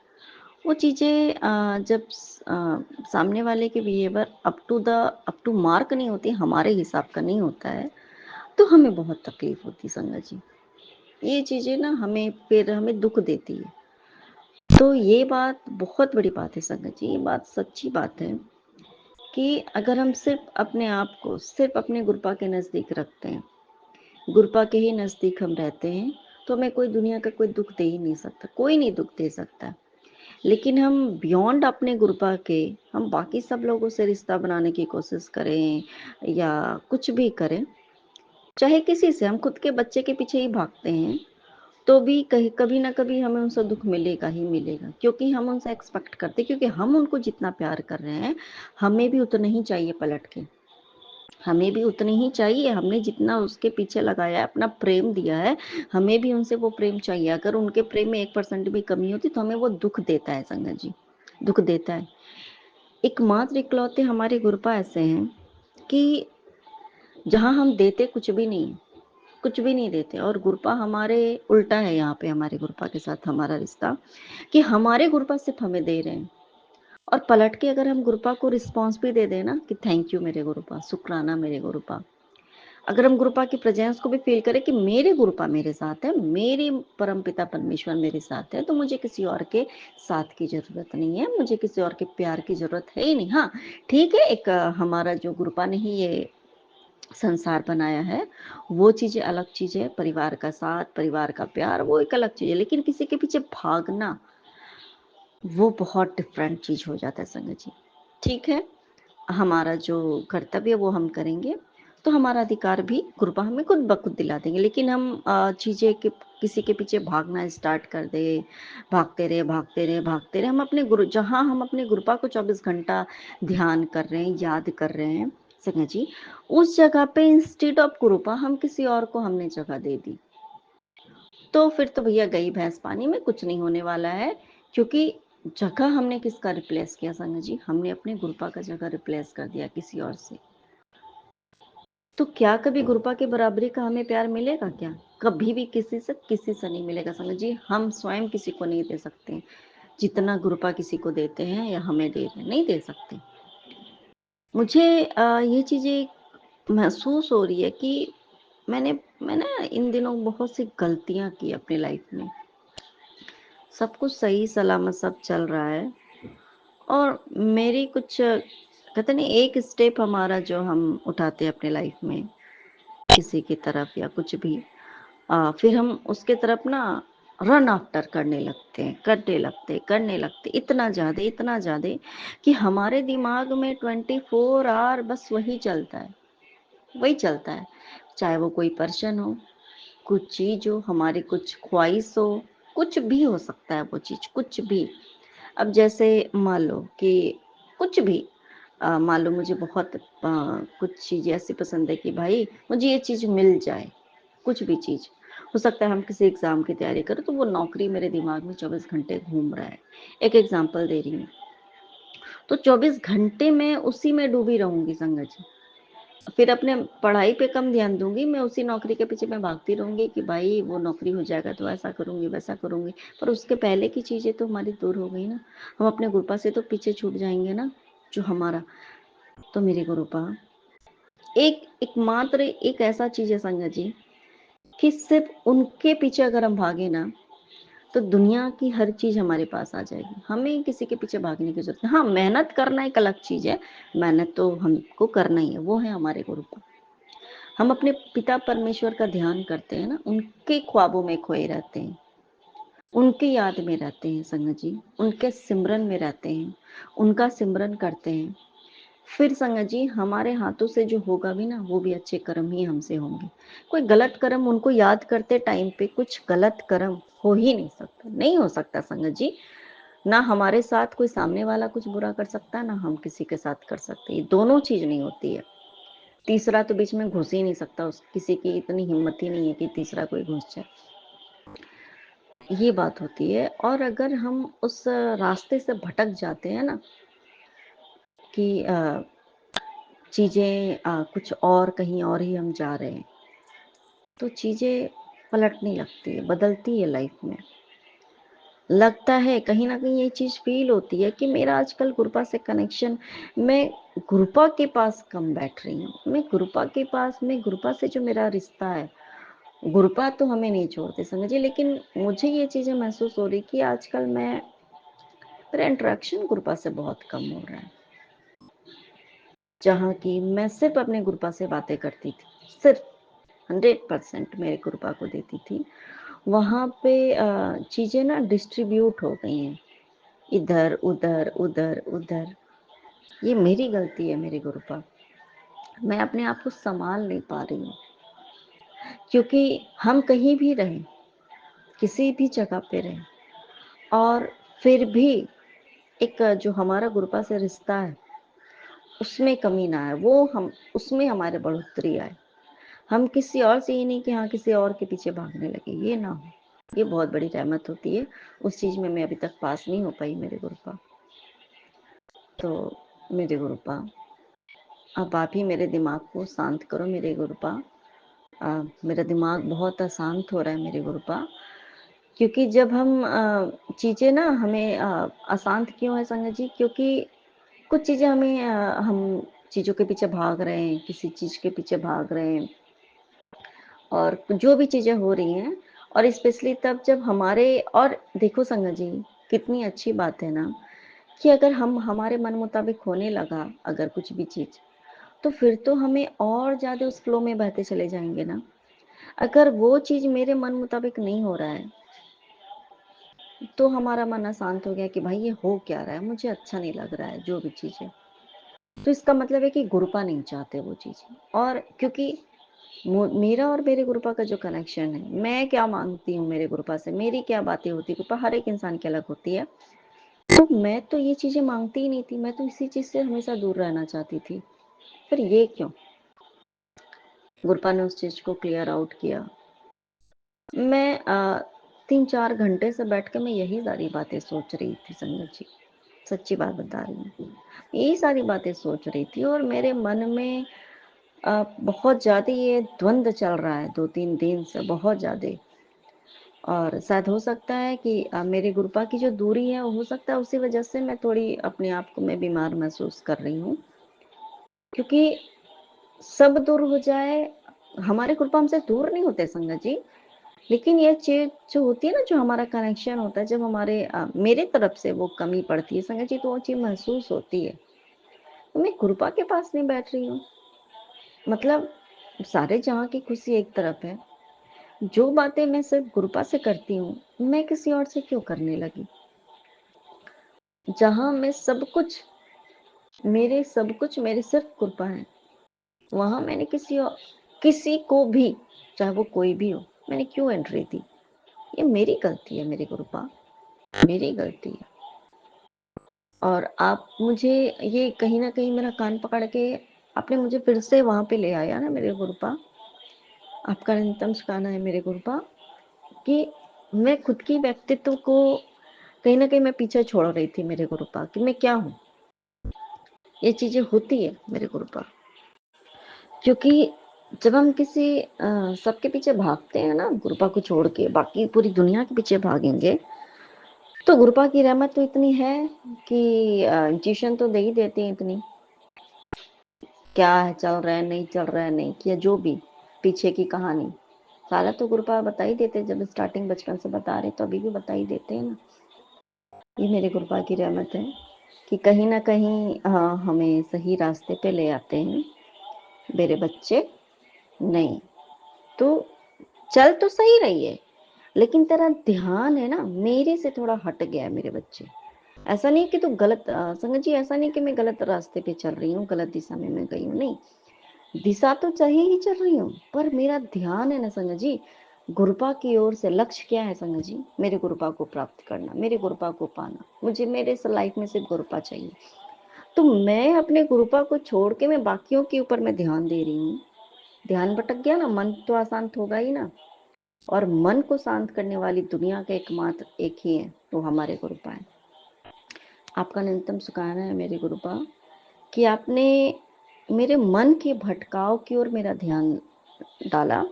वो चीज़ें जब सामने वाले के बिहेवियर अप टू मार्क नहीं होती, हमारे हिसाब का नहीं होता है, तो हमें बहुत तकलीफ होती संगत जी। ये चीज़ें ना हमें दुख देती है। तो ये बात बहुत बड़ी बात है संगत जी, ये बात सच्ची बात है कि अगर हम सिर्फ अपने आप को सिर्फ अपने गुरुपा के नज़दीक रखते हैं, गुरुपा के ही नज़दीक हम रहते हैं, तो हमें कोई दुनिया का कोई दुख दे ही नहीं सकता, कोई नहीं दुख दे सकता। लेकिन हम बियॉन्ड अपने गुरुपा के, हम बाकी सब लोगों से रिश्ता बनाने की कोशिश करें या कुछ भी करें, चाहे किसी से, हम खुद के बच्चे के पीछे ही भागते हैं, तो भी कहीं कभी ना कभी हमें उनसे दुख मिलेगा ही मिलेगा, क्योंकि हम उनसे एक्सपेक्ट करते, क्योंकि हम उनको जितना प्यार कर रहे हैं हमें भी उतना ही चाहिए पलट के, हमें भी उतनी ही चाहिए। हमने जितना उसके पीछे लगाया है, अपना प्रेम दिया है, हमें भी उनसे वो प्रेम चाहिए। अगर उनके प्रेम में 1% भी कमी होती तो हमें वो दुख देता है संगत जी, दुख देता है। एकमात्र इकलौते हमारे गुरुपा ऐसे हैं कि जहाँ हम देते कुछ भी नहीं, कुछ भी नहीं देते, और गुरुपा हमारे उल्टा है। यहाँ पे हमारे गुरुपा के साथ हमारा रिश्ता कि हमारे गुरुपा सिर्फ हमें दे रहे हैं, और पलट के अगर हम गुरुपा को रिस्पॉन्स भी दे देना कि थैंक यू मेरे गुरुपा, शुक्राना मेरे गुरुपा, अगर हम गुरुपा की प्रेजेंस को भी फील करें कि मेरे गुरुपा मेरे साथ है, मेरे परमपिता परमेश्वर मेरे साथ है, तो मुझे किसी और के साथ की जरूरत नहीं है, मुझे किसी और के प्यार की जरूरत है ही नहीं। हाँ ठीक है, एक हमारा जो गुरुपा ने ही ये संसार बनाया है वो चीजें अलग चीज है, परिवार का साथ, परिवार का प्यार वो एक अलग चीज है, लेकिन किसी के पीछे भागना वो बहुत डिफरेंट चीज हो जाता है संगत जी। ठीक है, हमारा जो कर्तव्य वो हम करेंगे तो हमारा अधिकार भी गुरुपा हमें खुद ब खुद दिला देंगे। लेकिन हम चीजें कि किसी के पीछे भागना स्टार्ट कर दे, भागते रहे भागते रहे भागते रहे, हम अपने गुरु, जहाँ हम अपने गुरुपा को 24 घंटा ध्यान कर रहे हैं, याद कर रहे हैं संगत जी, उस जगह पे इंस्टेड ऑफ गुरुपा हम किसी और को हमने जगह दे दी, तो फिर तो भैया गई भैंस पानी में, कुछ नहीं होने वाला है। क्योंकि जगह हमने किसका रिप्लेस किया संगत जी, हमने अपने गुरुपा का जगह रिप्लेस कर दिया किसी और से। तो क्या कभी गुरुपा की बराबरी का हमें प्यार मिलेगा क्या? कभी भी किसी से नहीं मिलेगा संगत जी। हम स्वयं किसी को नहीं दे सकते जितना गुरुपा किसी को देते हैं या हमें दे रहे हैं, नहीं दे सकते। मुझे ये चीजें महसूस हो रही है कि मैंने इन दिनों बहुत सी गलतियां की अपनी लाइफ में। सब कुछ सही सलामत सब चल रहा है, और मेरी कुछ कहते नहीं, एक स्टेप हमारा जो हम उठाते हैं अपने लाइफ में किसी की तरफ या कुछ भी, फिर हम उसके तरफ ना रन आफ्टर करने लगते इतना ज्यादा कि हमारे दिमाग में 24 आवर बस वही चलता है। चाहे वो कोई पर्सन हो, कुछ चीज हो, हमारी कुछ ख्वाहिश हो, कुछ भी हो सकता है वो चीज, कुछ भी। अब जैसे मान लो कि कुछ भी, मान लो मुझे बहुत कुछ चीज़ ऐसी पसंद है कि भाई मुझे ये चीज़ मिल जाए, कुछ भी चीज़ हो सकता है। हम किसी एग्ज़ाम की तैयारी करें तो वो नौकरी मेरे दिमाग में 24 घंटे घूम रहा है, एक एग्जाम्पल दे रही हूँ, तो 24 घंटे मैं उसी में डूबी रहूंगी संगत जी। फिर अपने पढ़ाई पे कम ध्यान दूंगी, मैं उसी नौकरी के पीछे मैं भागती रहूंगी कि भाई वो नौकरी हो जाएगा तो ऐसा करूंगी वैसा करूंगी, पर उसके पहले की चीजें तो हमारी दूर हो गई ना। हम अपने गुरुपा से तो पीछे छूट जाएंगे ना, जो हमारा। तो मेरे गुरुपा एकमात्र एक ऐसा चीज है संगत जी कि सिर्फ उनके पीछे अगर हम भागे ना तो दुनिया की हर चीज हमारे पास आ जाएगी, हमें किसी के पीछे भागने की जरूरत नहीं। हाँ, मेहनत करना एक अलग चीज है, मेहनत तो हमको करना ही है, वो है हमारे गुरुपा। हम अपने पिता परमेश्वर का ध्यान करते हैं ना, उनके ख्वाबों में खोए रहते हैं, उनकी याद में रहते हैं संगत जी, उनके सिमरन में रहते हैं, उनका सिमरन करते हैं। फिर संगत जी हमारे हाथों से जो होगा भी ना, वो भी अच्छे कर्म ही हमसे होंगे। कोई गलत कर्म उनको याद करते टाइम पे कुछ गलत कर्म हो ही नहीं सकता, नहीं हो सकता संगत जी। ना हमारे साथ कोई सामने वाला कुछ बुरा कर सकता है, ना हम किसी के साथ कर सकते, ये दोनों चीज नहीं होती है। तीसरा तो बीच में घुस ही नहीं सकता, उस किसी की इतनी हिम्मत ही नहीं है कि तीसरा कोई घुस जाए, ये बात होती है। और अगर हम उस रास्ते से भटक जाते हैं ना कि चीजें कुछ और कहीं और ही हम जा रहे हैं, तो चीजें पलटने लगती है, बदलती है लाइफ में। लगता है कहीं ना कहीं ये चीज फील होती है कि मेरा आजकल गुरुपा से कनेक्शन, मैं गुरुपा के पास कम बैठ रही हूँ, मैं गुरुपा से जो मेरा रिश्ता है, गुरुपा तो हमें नहीं छोड़ते समझिए, लेकिन मुझे ये चीजें महसूस हो रही कि आजकल मेरा इंटरेक्शन गुरुपा से बहुत कम हो रहा है। जहाँ की मैं सिर्फ अपने गुरुपा से बातें करती थी, सिर्फ 100% मेरे गुरुपा को देती थी, वहाँ पे चीजें ना डिस्ट्रीब्यूट हो गई हैं, इधर उधर उधर उधर। ये मेरी गलती है मेरे गुरुपा, मैं अपने आप को संभाल नहीं पा रही हूँ। क्योंकि हम कहीं भी रहें, किसी भी जगह पे रहे, और फिर भी एक जो हमारा गुरुपा से रिश्ता है उसमें कमी ना आए, वो हम उसमें हमारे बढ़ोतरी आए। हम किसी और से ये नहीं कि हाँ किसी और के पीछे भागने लगे, ये ना हो। ये बहुत बड़ी रहमत होती है, उस चीज में मैं अभी तक पास नहीं हो पाई मेरे गुरुपा। तो मेरे गुरुपा, अब आप ही मेरे दिमाग को शांत करो मेरे गुरुपा। मेरा दिमाग बहुत अशांत हो रहा है मेरे गुरुपा, क्योंकि जब हम चीज़ें ना हमें अशांत क्यों है संगत जी, क्योंकि कुछ चीज़ें हमें हम चीज़ों के पीछे भाग रहे हैं, किसी चीज़ के पीछे भाग रहे हैं, और जो भी चीज़ें हो रही हैं, और स्पेशली तब जब हमारे, और देखो संगत जी कितनी अच्छी बात है ना कि अगर हम हमारे मन मुताबिक होने लगा अगर कुछ भी चीज़, तो फिर तो हमें और ज़्यादा उस फ्लो में बहते चले जाएंगे ना। अगर वो चीज़ मेरे मन मुताबिक नहीं हो रहा है तो हमारा मन अशांत हो गया कि भाई ये हो क्या रहा है, मुझे अच्छा नहीं लग रहा है जो भी चीज़ है, तो इसका मतलब है कि गुरुपा नहीं चाहते वो चीज़ें। और क्योंकि मेरा और मेरे गुरुपा का जो कनेक्शन है, मैं क्या मांगती हूँ मेरे गुरुपा से, मेरी क्या बातें होती है, गुरुपा हर एक इंसान की अलग होती है, तो मैं तो ये चीज़ें मांगती ही नहीं थी, मैं तो इसी चीज़ से हमेशा दूर रहना चाहती थी। फिर ये क्यों? गुरुपा ने उस चीज़ को क्लियर आउट किया। मैं 3-4 घंटे से बैठ के मैं यही सारी बातें सोच रही थी संगत जी, सच्ची बात बता रही हूँ। यही सारी बातें सोच रही थी, और मेरे मन में बहुत ज़्यादा ये द्वंद चल रहा है 2-3 दिन से, बहुत ज़्यादा। और शायद हो सकता है कि मेरे गुरुपा की जो दूरी है, हो सकता है उसी वजह से मैं थोड़ी अपने आप को मैं बीमार महसूस कर रही हूँ, क्योंकि सब दूर हो जाए, हमारे गुरुपा हमसे दूर नहीं होते संगत जी, लेकिन ये चीज जो होती है ना, जो हमारा कनेक्शन होता है, जब हमारे मेरे तरफ से वो कमी पड़ती है संगत जी, तो वो चीज महसूस होती है। तो मैं गुरुपा के पास नहीं बैठ रही हूँ, मतलब सारे जहाँ की खुशी एक तरफ है, जो बातें मैं सिर्फ गुरुपा से करती हूँ मैं किसी और से क्यों करने लगी, जहाँ मैं सब कुछ, मेरे सिर्फ गुरुपा है, वहां मैंने किसी को भी, चाहे वो कोई भी हो, मैंने क्यों एंट्री दी? ये मेरी गलती है मेरे गुरुपा, मेरी गलती है। और आप मुझे ये कहीं ना कहीं मेरा कान पकड़ के आपने मुझे फिर से वहां पे ले आया ना मेरे गुरुपा। आपका निरंतर शुक्राना है मेरे गुरुपा, कि मैं खुद की व्यक्तित्व को कहीं ना कहीं मैं पीछे छोड़ रही थी मेरे गुरुपा, कि मैं क्या हूँ। ये चीजें होती है मेरे गुरुपा, क्योंकि जब हम किसी सबके पीछे भागते हैं ना, गुरुपा को छोड़ के बाकी पूरी दुनिया के पीछे भागेंगे, तो गुरुपा की रहमत तो इतनी है कि ट्यूशन तो दे ही देते हैं इतनी, क्या है चल रहा है नहीं चल रहा है नहीं किया, जो भी पीछे की कहानी सारा तो गुरुपा बता ही देते, जब स्टार्टिंग बचपन से बता रहे तो अभी भी बता ही देते हैं ना। ये मेरे गुरुपा की रहमत है कि कहीं ना कहीं हमें सही रास्ते पे ले आते हैं। मेरे बच्चे, नहीं तो चल तो सही रही है, लेकिन तेरा ध्यान है ना मेरे से थोड़ा हट गया है मेरे बच्चे। ऐसा नहीं कि तू गलत संगत जी, ऐसा नहीं कि मैं गलत रास्ते पे चल रही हूँ, गलत दिशा में मैं गई हूँ, नहीं, दिशा तो सही ही चल रही हूँ, पर मेरा ध्यान है ना संगत जी गुरुपा की ओर से। लक्ष्य क्या है संगत जी? मेरे गुरुपा को प्राप्त करना, मेरे गुरुपा को पाना, मुझे मेरे लाइफ में सिर्फ गुरुपा चाहिए। तो मैं अपने गुरुपा को छोड़ के मैं बाकियों के ऊपर मैं ध्यान दे रही हूँ। ध्यान भटक गया ना, मन तो अशांत होगा ही ना। और मन को शांत करने वाली दुनिया का एकमात्र एक ही है, वो हमारे गुरुपा है। आपका न्यूनतम शुक्राना है मेरे गुरुपा, कि आपने मेरे मन के भटकाव की ओर मेरा ध्यान डाला,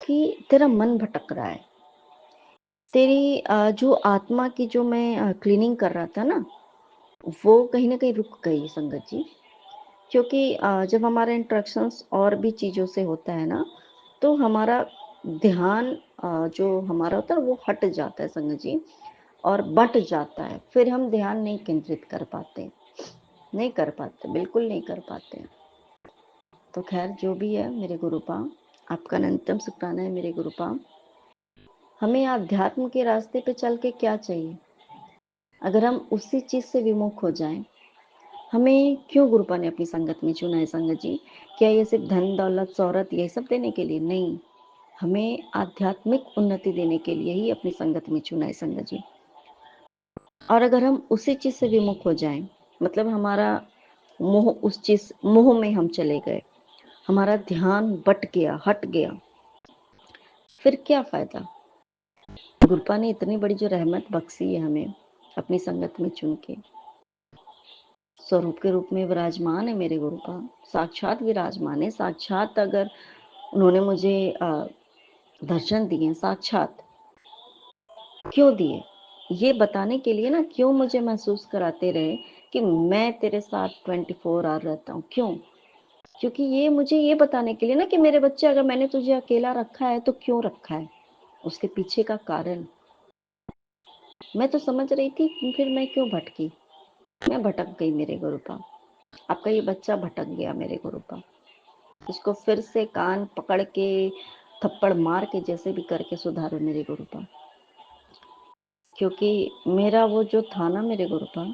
कि तेरा मन भटक रहा है, तेरी जो आत्मा की जो मैं क्लीनिंग कर रहा था ना, वो कहीं ना कहीं रुक गई संगत जी। क्योंकि जब हमारा इंट्रैक्शंस और भी चीज़ों से होता है ना, तो हमारा ध्यान जो हमारा होता है वो हट जाता है संगत जी, और बट जाता है, फिर हम ध्यान नहीं केंद्रित कर पाते, नहीं कर पाते, बिल्कुल नहीं कर पाते। तो खैर जो भी है मेरे गुरुपा, आपका अनंतम शुक्राना है मेरे गुरुपा। हमें अध्यात्म के रास्ते पे चल के क्या चाहिए, अगर हम उसी चीज से विमुख हो जाएं। हमें क्यों गुरुपा ने अपनी संगत में चुना है संगत जी? क्या ये सिर्फ धन दौलत शोहरत ये सब देने के लिए? नहीं, हमें आध्यात्मिक उन्नति देने के लिए ही अपनी संगत में चुना है संगत जी। और अगर हम उसी चीज से विमुख हो जाएं, मतलब हमारा मोह में हम चले गए, हमारा ध्यान बट गया, हट गया, फिर क्या फायदा। गुरुपा ने इतनी बड़ी जो रहमत बख्शी है हमें अपनी संगत में चुन के, स्वरूप के रूप में विराजमान है मेरे गुरुपा, साक्षात विराजमान है। साक्षात अगर उन्होंने मुझे दर्शन दिए, साक्षात क्यों दिए, ये बताने के लिए ना, क्यों मुझे महसूस कराते रहे कि मैं तेरे साथ 24 आवर रहता हूँ। क्यों? क्योंकि ये मुझे ये बताने के लिए ना कि मेरे बच्चे, अगर मैंने तुझे अकेला रखा है तो क्यों रखा है, उसके पीछे का कारण मैं तो समझ रही थी, फिर मैं क्यों भटकी, मैं भटक गई मेरे गुरुपा। आपका ये बच्चा भटक गया मेरे गुरुपा, इसको फिर से कान पकड़ के थप्पड़ मार के जैसे भी करके सुधारो मेरे गुरुपा। क्योंकि मेरा वो जो था ना मेरे गुरुपा,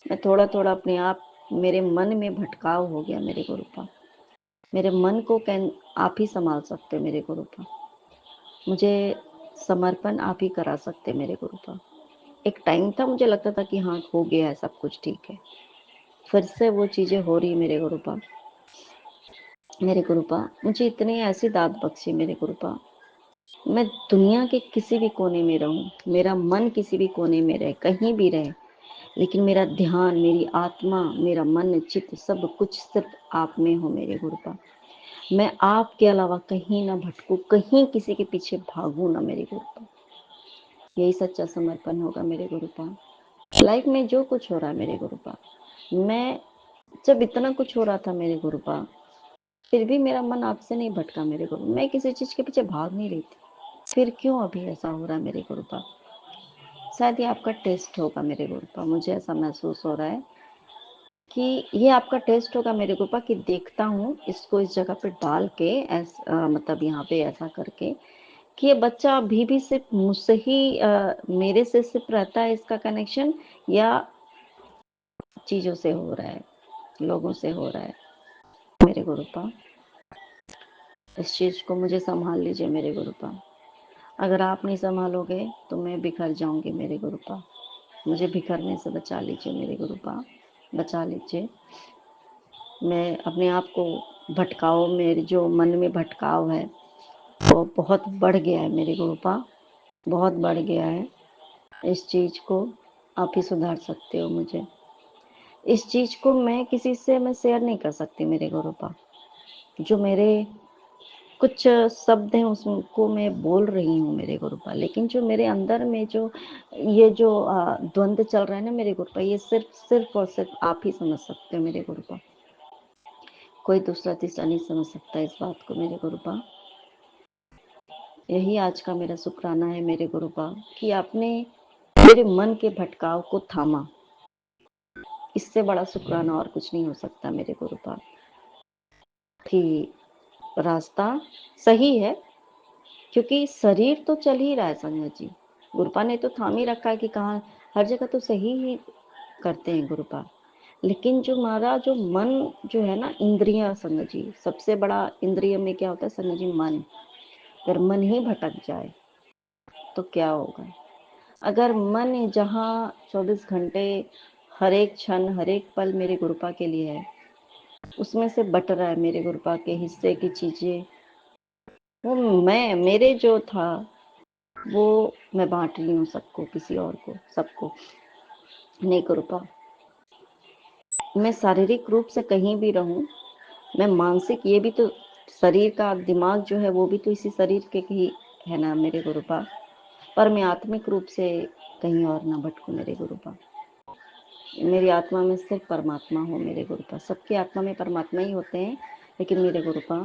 मैं थोड़ा थोड़ा अपने आप, मेरे मन में भटकाव हो गया मेरे गुरुपा। मेरे मन को आप ही संभाल सकते मेरे गुरुपा, मुझे समर्पण आप ही करा सकते मेरे गुरुपा। एक टाइम था मुझे लगता था कि हाँ हो गया है सब कुछ ठीक है, फिर से वो चीजें हो रही मेरे गुरुपा। मेरे गुरुपा मुझे इतनी ऐसी दात बख्शी मेरे गुरुपा, मैं दुनिया के किसी भी कोने में रहूं, मेरा मन किसी भी कोने में रहे, कहीं भी रहे, लेकिन मेरा ध्यान, मेरी आत्मा, मेरा मन, चित्त, सब कुछ सिर्फ आप में हो मेरे गुरुपा। मैं आपके अलावा कहीं ना भटकूं, कहीं किसी के पीछे भागूं ना मेरे गुरुपा। यही सच्चा समर्पण होगा मेरे गुरुपा। लाइफ में जो कुछ हो रहा है मेरे गुरुपा, मैं जब इतना कुछ हो रहा था मेरे गुरुपा, फिर भी मेरा मन आपसे नहीं भटका मेरे गुरु, मैं किसी चीज के पीछे भाग नहीं रही थी। फिर क्यों अभी ऐसा हो रहा है मेरे गुरुपा? शायद ये आपका टेस्ट होगा मेरे गुरुपा, मुझे ऐसा महसूस हो रहा है कि ये आपका टेस्ट होगा मेरे गुरुपा, कि देखता हूँ इसको इस जगह पे डाल के मतलब यहाँ पे ऐसा करके कि ये बच्चा अभी भी सिर्फ मुझसे ही मेरे से सिर्फ रहता है इसका कनेक्शन, या चीजों से हो रहा है, लोगों से हो रहा है मेरे गुरुपा। इस चीज को मुझे संभाल लीजिए मेरे गुरुपा। अगर आप नहीं संभालोगे तो मैं बिखर जाऊंगी मेरे गुरुपा, मुझे बिखरने से बचा लीजिए मेरे गुरुपा, बचा लीजिए। मैं अपने आप को भटकाव, मेरे जो मन में भटकाव है वो बहुत बढ़ गया है मेरे गुरुपा, बहुत बढ़ गया है। इस चीज को आप ही सुधार सकते हो मुझे। इस चीज को मैं किसी से मैं शेयर नहीं कर सकती मेरे गुरुपा। जो मेरे कुछ शब्द हैं उसको मैं बोल रही हूँ मेरे गुरुपा, लेकिन जो मेरे अंदर में जो ये जो द्वंद्व चल रहा है ना मेरे गुरुपा, ये सिर्फ और सिर्फ आप ही समझ सकते हो मेरे गुरुपा। कोई दूसरा तीसरा नहीं समझ सकता इस बात को मेरे गुरुपा। यही आज का मेरा शुक्राना है मेरे गुरुपा, कि आपने मेरे मन के भटकाव को थामा। इससे बड़ा शुक्राना और कुछ नहीं हो सकता मेरे गुरुपा, कि रास्ता सही है, क्योंकि शरीर तो चल ही रहा है संगत जी। गुरुपा ने तो थाम ही रखा है कि कहाँ, हर जगह तो सही ही करते हैं गुरुपा। लेकिन जो हमारा जो मन जो है ना, इंद्रिय संगत जी, सबसे बड़ा इंद्रिय में क्या होता है संगत जी? मन। अगर मन ही भटक जाए तो क्या होगा? अगर मन जहाँ 24 घंटे, हर एक क्षण, हर एक पल मेरे गुरुपा के लिए है, उसमें से बट रहा है मेरे गुरुपा के हिस्से की चीजें, वो मैं, मेरे जो था वो मैं बांट रही हूँ सबको, किसी और को, सबको नहीं गुरुपा। मैं शारीरिक रूप से कहीं भी रहूं, मैं मानसिक, ये भी तो शरीर का दिमाग जो है वो भी तो इसी शरीर के ही है ना मेरे गुरुपा, पर मैं आत्मिक रूप से कहीं और ना भटकूं मेरे गुरुपा। मेरी आत्मा में सिर्फ परमात्मा हो मेरे गुरुपा। सबकी आत्मा में परमात्मा ही होते हैं, लेकिन मेरे गुरुपा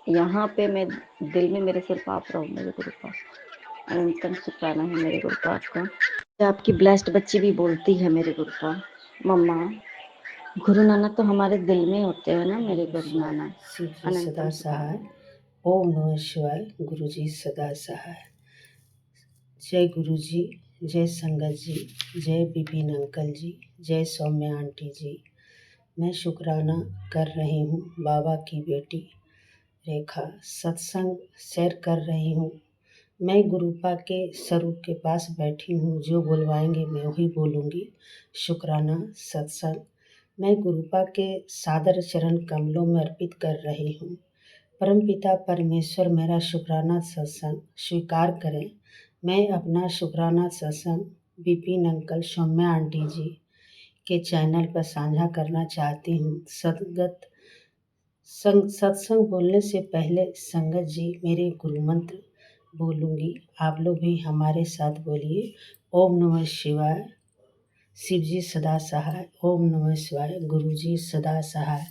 यहाँ पे मैं दिल में मेरे सिर्फ आप रहो मेरे गुरुपा। अनंतम शुक्राना है मेरे गुरुपा आपका। आपकी ब्लेस्ड बच्ची भी बोलती है मेरे गुरुपा, मम्मा गुरु नानक तो हमारे दिल में होते हैं ना मेरे गुरु नानक। शिव जी अनंतम सदा शुक्राना। सहाय। ओम नमः शिवाय। गुरु जी सदा सहाय। जय गुरु जी, जय संगत जी, जय विपिन अंकल जी, जय सौम्या आंटी जी। मैं शुक्राना कर रही हूँ बाबा की बेटी रेखा सत्संग शेयर कर रही हूँ। मैं गुरुपा के स्वरूप के पास बैठी हूँ, जो बुलवाएंगे मैं वही बोलूँगी। शुक्राना सत्संग मैं गुरुपा के सादर चरण कमलों में अर्पित कर रही हूँ। परमपिता परमेश्वर मेरा शुक्राना सत्संग स्वीकार करें। मैं अपना शुक्राना सत्संग विपिन अंकल, सौम्या आंटी जी के चैनल पर साझा करना चाहती हूँ। सत्संग बोलने से पहले संगत जी मेरे गुरु मंत्र बोलूँगी, आप लोग भी हमारे साथ बोलिए। ओम नमः शिवाय, शिव जी सदा सहाय। ओम नमः शिवाय, गुरु जी सदा सहाय।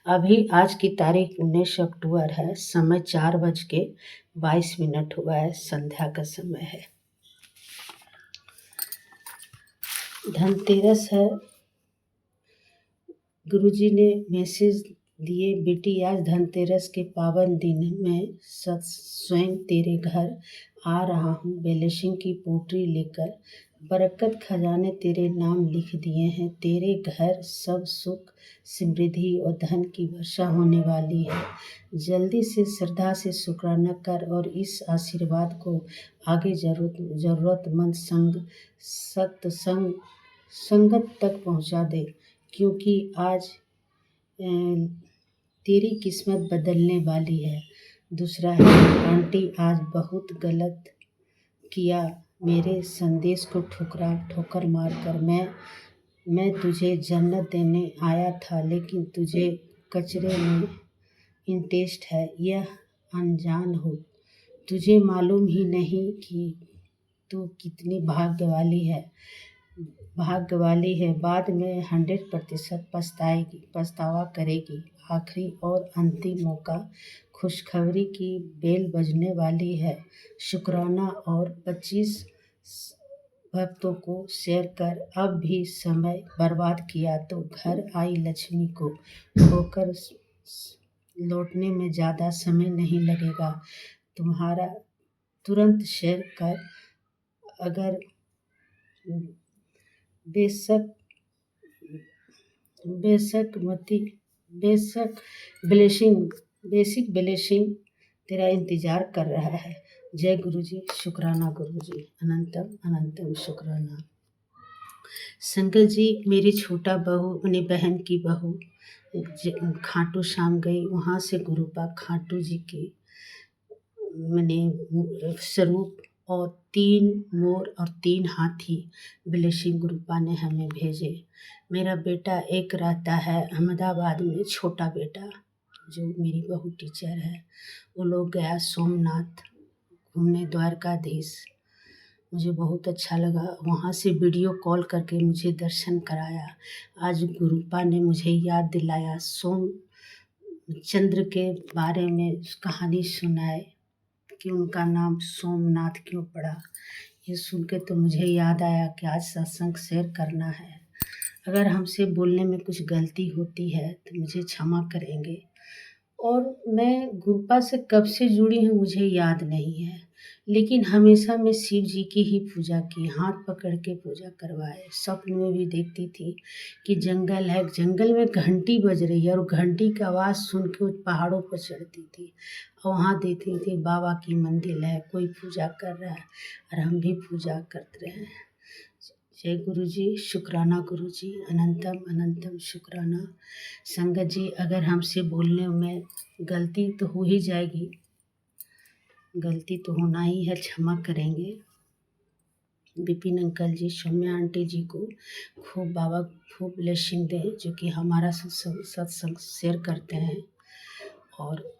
अभी आज की तारीख 19 अक्टूबर है, समय 4:22 हुआ है, संध्या का समय है। धनतेरस है। गुरुजी ने मैसेज दिए, बेटी आज धनतेरस के पावन दिन में स्वयं तेरे घर आ रहा हूँ, ब्लेसिंग की पोटली लेकर। बरकत खजाने तेरे नाम लिख दिए हैं। तेरे घर सब सुख समृद्धि और धन की वर्षा होने वाली है। जल्दी से श्रद्धा से शुक्राना कर और इस आशीर्वाद को आगे जरूरतमंद संगत तक पहुँचा दे, क्योंकि आज तेरी किस्मत बदलने वाली है। दूसरा है, आंटी आज बहुत गलत किया, मेरे संदेश को ठोकर मार कर। मैं तुझे जन्नत देने आया था, लेकिन तुझे कचरे में इंटरेस्ट है। यह अनजान हो, तुझे मालूम ही नहीं कि तू कितनी भाग्यवाली है। बाद में 100% पछतावा करेगी। आखिरी और अंतिम मौका, खुशखबरी की बेल बजने वाली है। शुक्राना और 25 भक्तों को शेयर कर। अब भी समय बर्बाद किया तो घर आई लक्ष्मी को होकर लौटने में ज़्यादा समय नहीं लगेगा तुम्हारा। तुरंत शेयर कर। अगर बेसिक ब्लेसिंग तेरा इंतजार कर रहा है। जय गुरु जी, शुक्राना गुरु जी, अनंतम अनंतम शुक्राना। संगत जी, मेरी छोटा बहू अपनी बहन की बहू खाटू श्याम गई, वहाँ से गुरुपा खाटू जी की स्वरूप और 3 मोर और 3 हाथी ब्लेसिंग गुरुपा ने हमें भेजे। मेरा बेटा एक रहता है अहमदाबाद में, छोटा बेटा जो मेरी बहू टीचर है। वो लोग गया सोमनाथ घूमने, द्वारकाधीश। मुझे बहुत अच्छा लगा। वहाँ से वीडियो कॉल करके मुझे दर्शन कराया। आज गुरुपा ने मुझे याद दिलाया, सोमचंद्र के बारे में कहानी सुनाए कि उनका नाम सोमनाथ क्यों पड़ा। ये सुन के तो मुझे याद आया कि आज सत्संग शेयर करना है। अगर हमसे बोलने में कुछ गलती होती है तो मुझे क्षमा करेंगे। और मैं गुरुपा से कब से जुड़ी हूँ मुझे याद नहीं है, लेकिन हमेशा मैं शिव जी की ही पूजा की, हाथ पकड़ के पूजा करवाए। स्वप्न में भी देखती थी कि जंगल है, जंगल में घंटी बज रही है, और घंटी की आवाज़ सुन के पहाड़ों पर चढ़ती थी और वहाँ देखती थी बाबा की मंदिर है, कोई पूजा कर रहा है और हम भी पूजा करते रहे। जय गुरु जी, शुक्राना गुरु जी, अनंतम अनंतम शुक्राना। संगत जी, अगर हमसे बोलने में गलती तो हो ही जाएगी, गलती तो होना ही है, क्षमा करेंगे। विपिन अंकल जी, सौम्या आंटी जी को बाबा खूब ब्लेसिंग दें, जो कि हमारा सत्संग शेयर करते हैं। और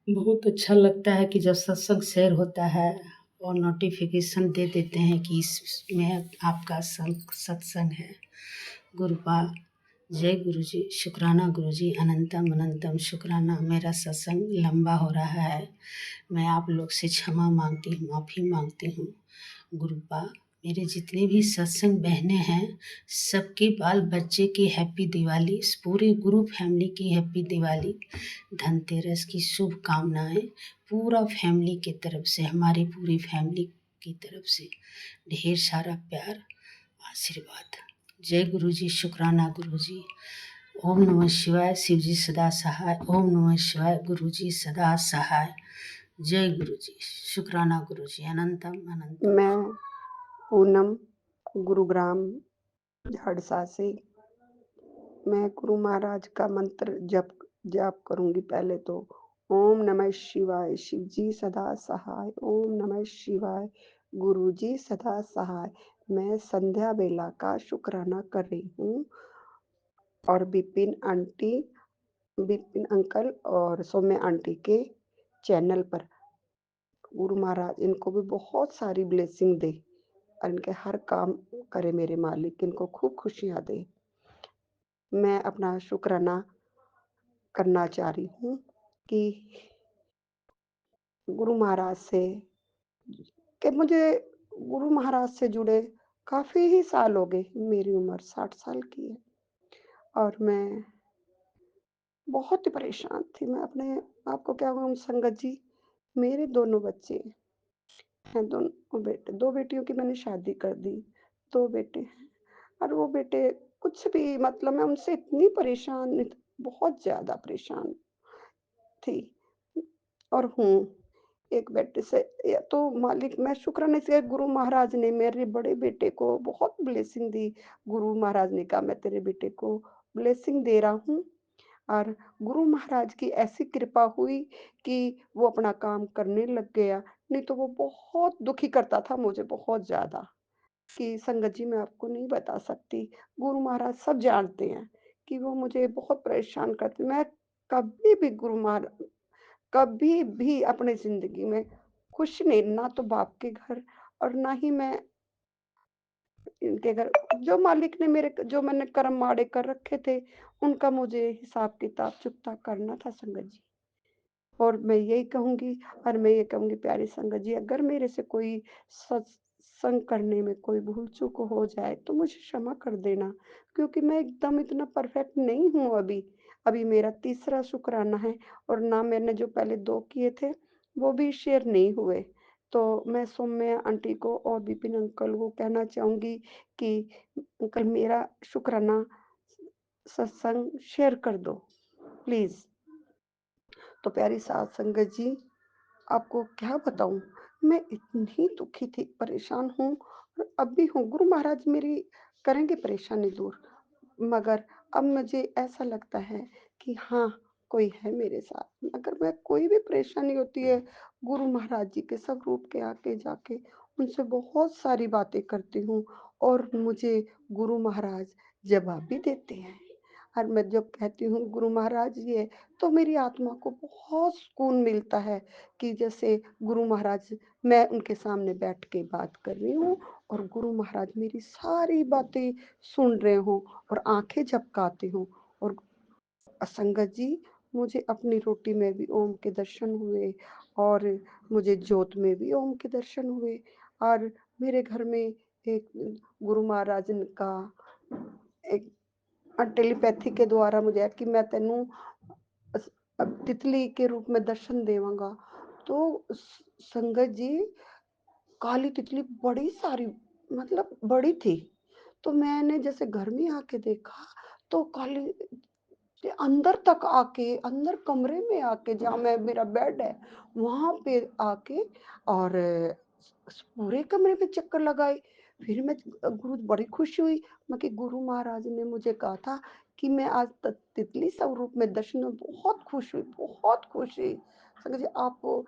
बहुत अच्छा लगता है कि जब सत्संग शेयर होता है और नोटिफिकेशन दे देते हैं कि इसमें आपका सत्संग है। गुरुपा, जय गुरु जी, शुक्राना गुरु जी, अनंतम अनंतम शुक्राना। मेरा सत्संग लंबा हो रहा है, मैं आप लोग से क्षमा मांगती हूँ, माफ़ी मांगती हूँ। गुरुपा, मेरे जितने भी सत्संग बहनें हैं, सबके बाल बच्चे की हैप्पी दिवाली, पूरे ग्रुप फैमिली की हैप्पी दिवाली, धनतेरस की शुभकामनाएं पूरा फैमिली की तरफ से, हमारी पूरी फैमिली की तरफ से ढेर सारा प्यार, आशीर्वाद। जय गुरु जी, शुक्राना गुरु जी, ओम नमः शिवाय। शिव जी सदा सहाय। ओम नमः शिवाय। गुरु जी सदा सहाय। जय गुरु जी। शुक्राना गुरु जी। अनंतम अनंतम। मैं पूनम, गुरुग्राम झाड़सा से। मैं गुरु महाराज का मंत्र जाप करूंगी। पहले तो ओम नमः शिवाय, शिव जी सदा सहाय। ओम नमः शिवाय, गुरु जी सदा सहाय। मैं संध्या बेला का शुक्राना कर रही हूँ और विपिन अंकल और सौम्या आंटी के चैनल पर। गुरु महाराज इनको भी बहुत सारी ब्लेसिंग दे और इनके हर काम करे मेरे मालिक, इनको खूब खुशियां दे। मैं अपना शुक्राना करना चाह रही हूँ कि गुरु महाराज से कि मुझे गुरु महाराज से जुड़े काफ़ी ही साल हो गए। मेरी उम्र 60 साल की है और मैं बहुत ही परेशान थी। मैं अपने आपको क्या कहूँ संगत जी, मेरे दोनों बच्चे हैं, दोनों बेटे, 2 बेटियों की मैंने शादी कर दी, 2 बेटे हैं और वो बेटे कुछ भी मतलब मैं उनसे इतनी परेशान, बहुत ज़्यादा परेशान थी और हूँ। एक बेटे से या तो मालिक, मैं शुक्राने से गुरु महाराज ने मेरे बड़े बेटे को बहुत ब्लेसिंग दी। गुरु महाराज ने कहा मैं तेरे बेटे को ब्लेसिंग दे रहा हूँ और गुरु महाराज की ऐसी कृपा हुई कि वो अपना काम करने लग गया। नहीं तो वो बहुत दुखी करता था मुझे बहुत ज़्यादा, कि संगत जी मैं आपको नहीं बता सकती। गुरु महाराज सब जानते हैं कि वो मुझे बहुत परेशान करते। मैं कभी भी कभी भी अपनी ज़िंदगी में खुश नहीं, ना तो बाप के घर और ना ही मैं इनके घर। जो मालिक ने जो मैंने कर्म माड़े कर रखे थे, उनका मुझे हिसाब-किताब चुकता करना था संगत जी। और मैं यही कहूँगी और मैं ये कहूँगी प्यारी संगत जी, अगर मेरे से कोई सत्संग करने में कोई भूल-चूक हो जाए तो मुझे क्षमा कर देना, क्योंकि मैं एकदम इतना परफेक्ट नहीं हूँ अभी। अभी मेरा तीसरा शुक्राना है और ना मैंने जो पहले 2 किए थे, वो भी शेयर नहीं हुए। तो मैं सौम्या आंटी को और विपिन अंकल को कहना चाहूँगी कि अंकल मेरा शुक्राना सत्संग शेयर कर दो, प्लीज़। तो प्यारी साध संगत जी, आपको क्या बताऊँ, मैं इतनी दुखी थी, परेशान हूँ और अब भी हूँ। गुरु महाराज मेरी करेंगे परेशानी दूर, मगर अब मुझे ऐसा लगता है कि हाँ, कोई है मेरे साथ। अगर मैं कोई भी परेशानी होती है, गुरु महाराज जी के स्वरूप के आके जाके उनसे बहुत सारी बातें करती हूँ और मुझे गुरु महाराज जवाब भी देते हैं। और मैं जब कहती हूँ गुरु महाराज ये, तो मेरी आत्मा को बहुत सुकून मिलता है कि जैसे गुरु महाराज, मैं उनके सामने बैठ के बात कर रही हूँ और गुरु महाराज मेरी सारी बातें सुन रहे हों और आंखें झपकाते हों। और संगत जी, मुझे अपनी रोटी में भी ओम के दर्शन हुए और मुझे जोत में भी ओम के दर्शन हुए और मेरे घर में एक गुरु महाराज का एक टेलीपैथी के द्वारा मुझे कि मैं तेनू तितली के रूप में दर्शन देवांगा। तो संगत जी, काली तितली बड़ी सारी, मतलब बड़ी थी। तो मैंने जैसे घर में आके देखा तो काली अंदर तक आके, अंदर कमरे में आके, जहाँ मैं मेरा बेड है वहां पे आके और पूरे कमरे में चक्कर लगाई। फिर मैं गुरु बड़ी खुशी हुई। मैं कि गुरु महाराज ने मुझे कहा था कि मैं आज तितली स्वरूप में दर्शन, बहुत खुश हुई, बहुत खुश हुई। संगत जी, आपको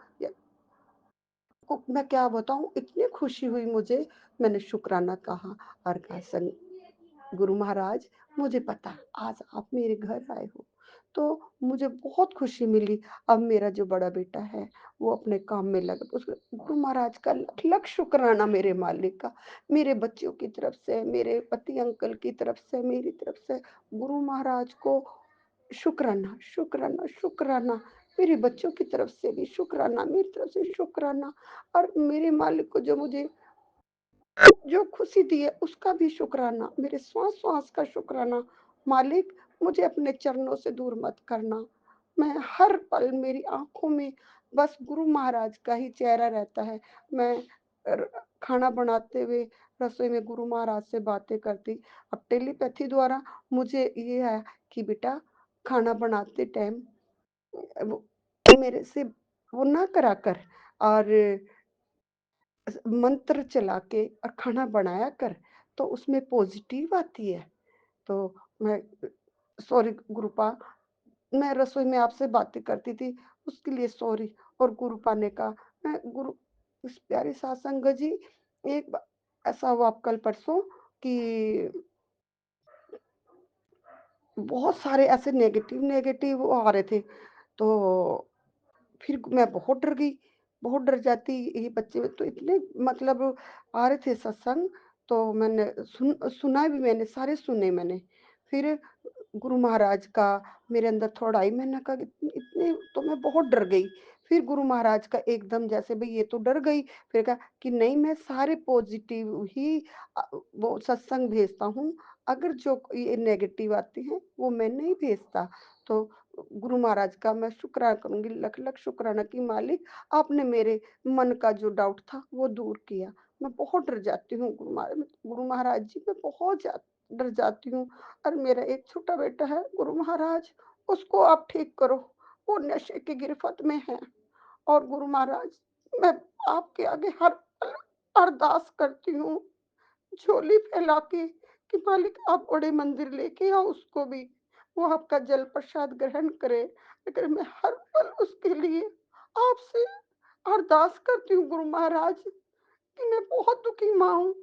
को मैं क्या बताऊँ, इतनी खुशी हुई मुझे। मैंने शुक्राना कहा और कहा गुरु महाराज, मुझे पता आज आप मेरे घर आए हो तो मुझे बहुत खुशी मिली। अब मेरा जो बड़ा बेटा है वो अपने काम में लगा, उस गुरु महाराज का लख लख शुक्राना मेरे मालिक का, मेरे बच्चों की तरफ से, मेरे पति अंकल की तरफ से, मेरी तरफ से गुरु महाराज को शुक्राना, शुक्राना, शुक्राना। मेरे बच्चों की तरफ से भी शुक्राना, मेरी तरफ से शुक्राना और मेरे मालिक को जो मुझे जो खुशी दी है उसका भी शुक्राना, मेरे श्वास-श्वास का शुक्राना। मालिक, मुझे अपने चरणों से दूर मत करना। मैं हर पल मेरी आँखों में बस गुरु महाराज का ही चेहरा रहता है। मैं र खाना बनाते हुए रसोई में गुरु महाराज से बातें करती। अब टेलीपैथी द्वारा मुझे ये है कि बेटा खाना बनाते टाइम वो मेरे से वो ना करा कर और मंत्र चला के और खाना बनाया कर, तो उसमें पॉज़िटिव आती है। तो मैं सॉरी गुरुपा, मैं रसोई में आपसे बातें करती थी, उसके लिए सॉरी। और गुरुपा ने कहा, मैं गुरु इस प्यारी सात संगत जी, एक बा ऐसा हुआ कल परसों कि बहुत सारे ऐसे नेगेटिव वो आ रहे थे, तो फिर मैं बहुत डर गई, बहुत डर जाती। ये बच्चे तो इतने मतलब आ रहे थे सत्संग, तो मैंने सुना भी, मैंने सारे सुने मैंने। फिर गुरु महाराज का मेरे अंदर थोड़ा आई, मैंने कहा इतने इतने तो मैं बहुत डर गई। फिर गुरु महाराज का एकदम जैसे भई ये तो डर गई, फिर कहा कि नहीं मैं सारे पॉजिटिव ही वो सत्संग भेजता हूँ, अगर जो ये नेगेटिव आते हैं वो मैं नहीं भेजता। तो गुरु महाराज का मैं शुक्राना करूँगी, लख-लख शुक्राना कि मालिक आपने मेरे मन का जो डाउट था वो दूर किया। मैं बहुत डर जाती हूँ गुरु महाराज जी, मैं बहुत डर जाती हूँ। और मेरा एक छोटा बेटा है गुरु महाराज, उसको आप ठीक करो, वो नशे की गिरफ्त में है। और गुरु महाराज मैं आपके आगे हर पल अरदास करती हूँ, झोली फैला के कि मालिक आप बड़े मंदिर लेके आओ उसको भी, वो आपका जल प्रसाद ग्रहण करे। लेकिन मैं हर पल उसके लिए आपसे अरदास करती हूँ गुरु महाराज कि मैं बहुत दुखी माँ हूँ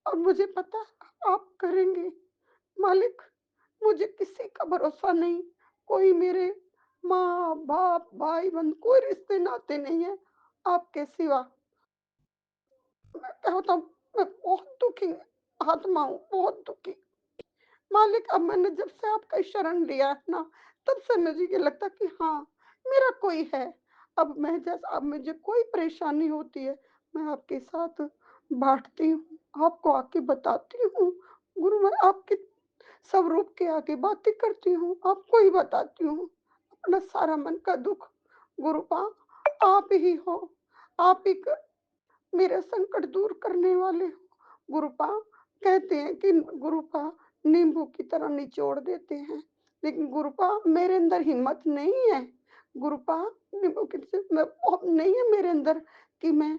और मुझे पता है आप करेंगे। मालिक मुझे किसी का भरोसा नहीं, कोई मेरे माँ बाप भाई बहन कोई रिश्ते नाते नहीं है आपके सिवा। मैं क्या बताऊँ, मैं बहुत दुखी आत्मा हूँ, बहुत दुखी। मालिक अब मैंने जब से आपका शरण लिया है ना, तब से मुझे ये लगता कि हाँ, मेरा कोई है। अब मैं जैसा अब मुझे कोई परेशानी होती है, मैं आपके साथ बाँटती हूँ, आपको आके बताती हूँ। गुरु मैं आपके स्वरूप के आगे बातें करती हूँ, आपको ही बताती हूँ। अपना सारा मन का दुःख गुरुपा आप ही हो, आप ही क मेरा संकट दूर करने वाले हो। गुरुपा कहते हैं कि गुरुपा नींबू की तरह निचोड़ देते हैं, लेकिन गुरुपा मेरे अंदर हिम्मत नहीं है। गुरुपा नींबू की मैं बहुत नहीं है मेरे अंदर कि मैं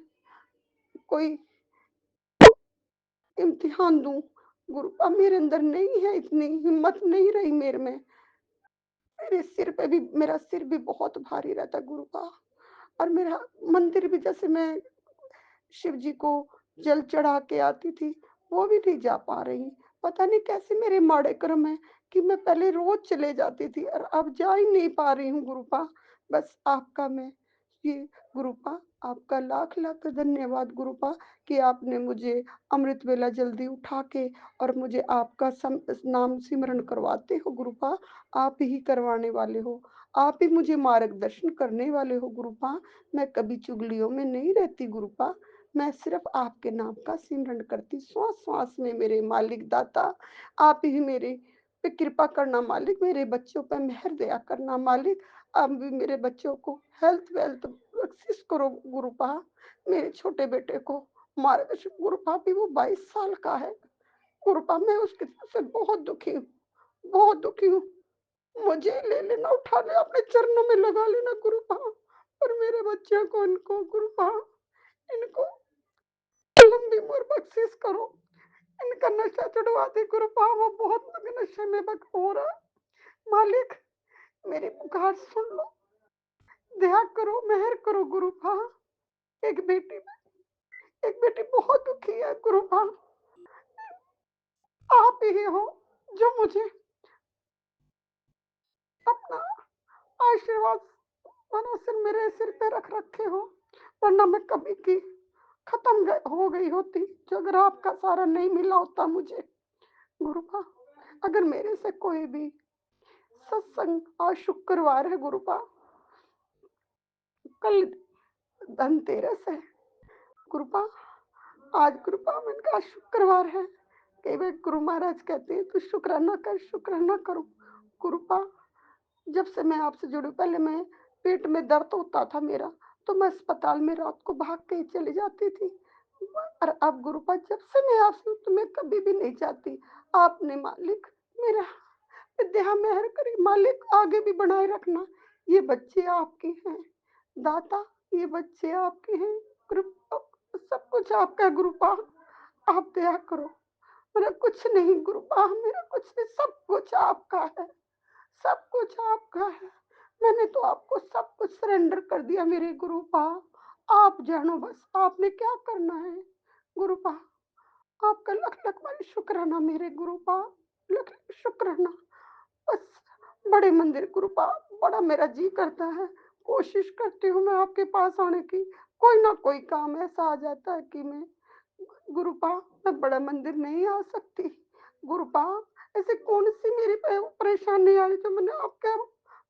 कोई इम्तिहान दूँ। गुरुपा मेरे अंदर नहीं है, इतनी हिम्मत नहीं रही मेरे में। मेरा सिर भी बहुत भारी रहता है गुरुपा। और मेरा मंदिर भी जैसे मैं शिव जी को जल चढ़ा के आती थी, वो भी नहीं जा पा रही। पता नहीं कैसे मेरे माड़े कर्म हैं कि मैं पहले रोज़ चले जाती थी और अब जा ही नहीं पा रही हूँ गुरुपा। बस आपका मैं ये गुरुपा आपका लाख-लाख धन्यवाद गुरुपा कि आपने मुझे अमृत वेला जल्दी उठा के और मुझे आपका नाम सिमरन करवाते हो गुरुपा। आप ही करवाने वाले हो, आप ही मुझे मार्गदर्शन करने वाले हो गुरुपा। मैं कभी चुगलियों में नहीं रहती गुरुपा। मैं सिर्फ़ आपके नाम का सिमरन करती, श्वास-श्वास में मेरे मालिक दाता, आप ही मेरे पे कृपा करना मालिक, मेरे बच्चों पे मेहर दया करना मालिक। आप भी मेरे बच्चों को हेल्थ-वेल्थ बख्शिश करो गुरुपा। मेरे छोटे बेटे को मार्गदर्शन गुरुपा भी वो 22 साल का है। गुरुपा मैं उसकी तरफ से बहुत दुखी हूँ, बहुत दुखी हूँ। मुझे ले लेना, उठा ले अपने चरणों में लगा लेना गुरुपा। और मेरे बच्चों को इनको गुरुपा इनको लंबी उम्र बख्शिश करो, इनका नशा छुड़वा दे गुरुपा, वो बहुत नशे में बक हो रहा। मालिक मेरी पुकार सुन लो, दया करो, मेहर करो गुरुपा। एक बेटी एक बेटी बहुत दुखी है गुरुपा, आप ही हो जो मुझे अपना आशीर्वाद मानो सिर मेरे सिर पे रख रखे हो, वरना मैं कभी की हो गई होती जो अगर आपका सहारा नहीं मिला होता मुझे गुरुपा। अगर मेरे से कोई भी सत्संग आज शुक्रवार है गुरुपा, कल धनतेरस है गुरुपा, आज गुरुपा मैंने कहा शुक्रवार है। कई बार गुरु महाराज कहते हैं तू शुक्राना कर, शुक्राना करो गुरुपा। जब से मैं आपसे जुड़ी, पहले मैं पेट में दर्द होता था मेरा, तो मैं अस्पताल में रात को भाग के ही चली जाती थी। और अब गुरुपा जब से मैं आपसे हूँ तो मैं कभी भी नहीं चाहती आपने मालिक मेरा विद्या मेहर करी मालिक आगे भी बनाए रखना। ये बच्चे आपके हैं दाता, ये बच्चे आपके हैं। कृपा सब कुछ आपका है गुरुपा, आप दया करो। मेरा कुछ नहीं गुरुपा, मेरा कुछ नहीं, सब कुछ आपका है, सब कुछ आपका है। मैंने तो आपको सब कुछ सरेंडर कर दिया मेरे गुरुपा। आप जानो बस आपने क्या करना है गुरुपा। आपका लख लख वाली शुक्राना मेरे गुरुपा, लख लख शुक्राना। बस बड़े मंदिर गुरुपा, बड़ा मेरा जी करता है, कोशिश करती हूँ मैं आपके पास आने की। कोई ना कोई काम ऐसा आ जाता है कि मैं गुरुपा मैं बड़ा मंदिर नहीं आ सकती। गुरुपा ऐसे कौन सी मेरी परेशानी आ रही जो मैंने आपके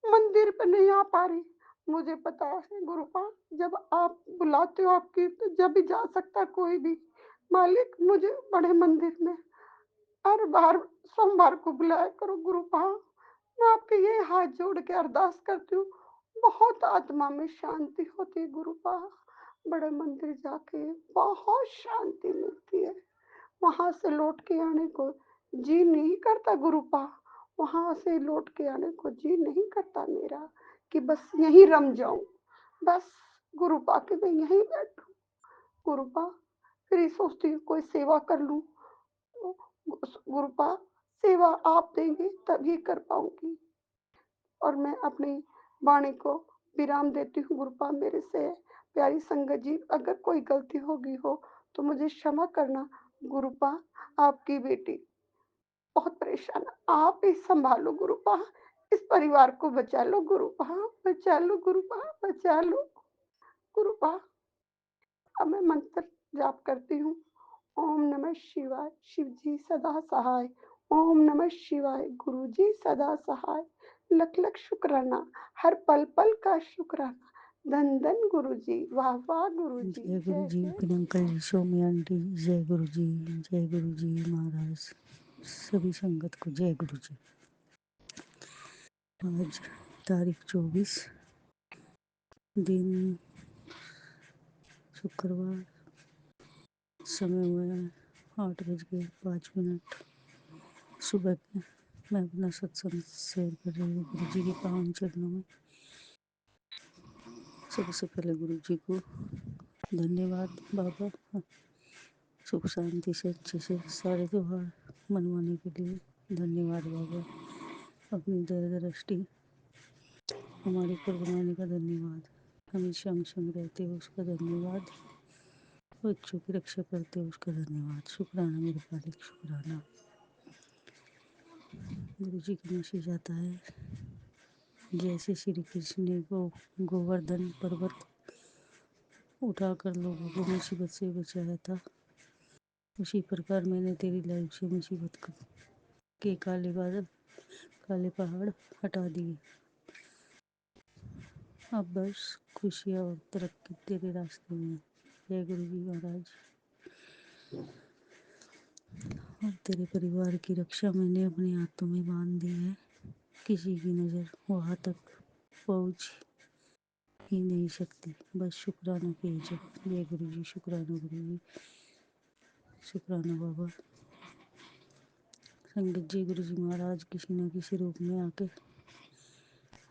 मंदिर पे नहीं आ पा रही। मुझे पता है गुरुपा जब आप बुलाते हो आपकी तो जब भी जा सकता है कोई भी। मालिक मुझे बड़े मंदिर में हर बार सोमवार को बुलाया करो गुरुपा। मैं आपके ये हाथ जोड़ के अरदास करती हूँ, बहुत आत्मा में शांति होती है गुरुपा। बड़े मंदिर जाके बहुत शांति मिलती है, वहां से लौट के आने को जी नहीं करता गुरुपा। वहां से लौट के आने को जी नहीं करता मेरा कि बस यहीं रम जाऊं, बस गुरुपा के मैं यहीं बैठूं गुरुपा। फिर ये सोचती हूँ कोई सेवा कर लूं तो गुरुपा सेवा आप देंगे तभी कर पाऊंगी। और मैं अपनी वाणी को विराम देती हूँ गुरुपा। मेरे से प्यारी संगत जी अगर कोई गलती होगी हो तो मुझे क्षमा करना गुरुपा। आपकी बेटी बहुत परेशान है, आप ही संभालो गुरुपा, इस परिवार को बचा लो गुरुपा, बचा लो गुरुपा, बचा लो गुरुपा। अब मैं मंत्र जाप करती हूँ। ओम नमः शिवाय, शिव जी सदा सहाय। ओम नमः शिवाय, गुरु जी सदा सहाय। लख लख शुक्राना, हर पल पल का शुक्राना। धन धन गुरु जी, वाह वाह गुरु जी, जय गुरु जय जी, जय गुरु पिनंकल जी, सोमी आंटी, जय गुरु जी, जय गुरु जी महाराज, सभी संगत को जय गुरु जी। आज तारीख 24 दिन शुक्रवार, समय हुआ है 8:05 सुबह के। मैं अपना सत्संग शेयर कर रही हूँ गुरु जी के पावन चरणों में। सबसे पहले गुरु जी को धन्यवाद बाबा, सुख शांति से अच्छे से सारे त्योहार मनवाने के लिए धन्यवाद बाबा। अपनी दया दृष्टि हमारे ऊपर बनाने का धन्यवाद। हमेशा हम संग रहते हो उसका धन्यवाद। बच्चों की रक्षा करते हो उसका धन्यवाद। शुक्राना मेरे मालिक, शुक्राना। गुरु जी का मैसेज आता है, जैसे श्री कृष्ण ने गोवर्धन पर्वत उठाकर लोगों को मुसीबत से बचाया था, उसी प्रकार मैंने तेरी लाइफ से मुसीबत के काले बादल, काले पहाड़ हटा दिए। अब बस खुशियाँ और तरक्की तेरे रास्ते में। जय गुरु जी महाराज। और तेरे परिवार की रक्षा मैंने अपने हाथों में बांध दी है, किसी की नज़र वहाँ तक पहुँच ही नहीं सकती। बस शुक्राना कीजिए। जय गुरु जी, शुक्राना गुरु जी, शुक्राना बाबा। संगत जी, गुरु जी महाराज किसी न किसी रूप में आके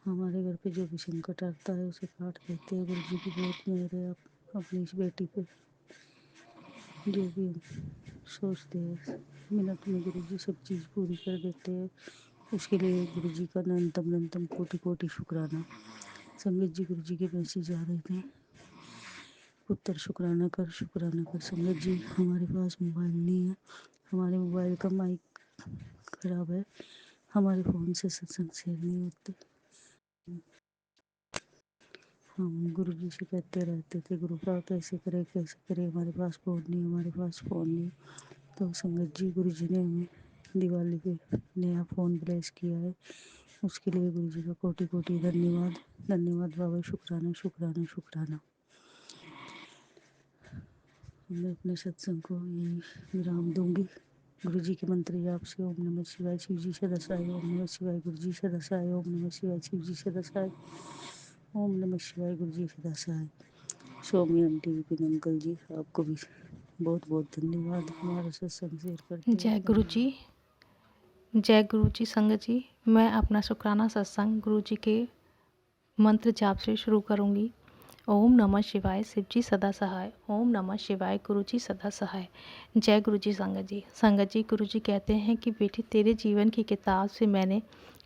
हमारे घर पे जो भी संकट आता है उसे काट देते हैं। गुरु जी की बहुत मेहर है अपनी इस बेटी पे। जो भी हम सोचते हैं मिनट में गुरु जी सब चीज़ पूरी कर देते हैं। उसके लिए गुरु जी का अनंतम कोटि कोटि शुक्राना। संगत जी, गुरु जी के मैसेज आ रहे थे, पुत्र शुक्राना कर, शुक्राना कर। संगत जी, हमारे पास मोबाइल नहीं है, हमारे मोबाइल का माइक खराब है, हमारे फ़ोन से सत्संग शेयर नहीं होते। हम गुरु जी से कहते रहते थे गुरुपा कैसे करे, हमारे पास फ़ोन नहीं, हमारे पास फ़ोन नहीं। तो संगत जी, गुरु जी ने हमें दिवाली पे नया फ़ोन ब्लेस किया है, उसके लिए गुरु जी का कोटि कोटि धन्यवाद। धन्यवाद बाबा, शुक्राना शुक्राना शुक्राना। मैं अपने सत्संग को यही विराम दूंगी। गुरु जी के मंत्र जाप से ओम नमः शिवाय, शिव जी सदा सहाय, ओम नमः शिवाय, गुरु जी सदा सहाय, ओम नमः शिवाय, शिव जी सदा सहाय, ओम नमः शिवाय, गुरु जी सदा सहाय। स्वामी आंटी, विपिन अंकल जी, आपको भी बहुत बहुत धन्यवाद हमारा सत्संग शेयर करते जय हैं। गुरु जी, जय गुरु जी संगत जी। मैं अपना शुक्राना सत्संग गुरु जी के मंत्र जाप से शुरू करूँगी। ओम नमः शिवाय, शिव जी सदा सहाय। ओम नमः शिवाय, गुरु जी सदा सहाय। जय गुरु जी संगत जी। संगत जी, गुरु जी कहते हैं कि बेटी, तेरे जीवन की किताब से मैंने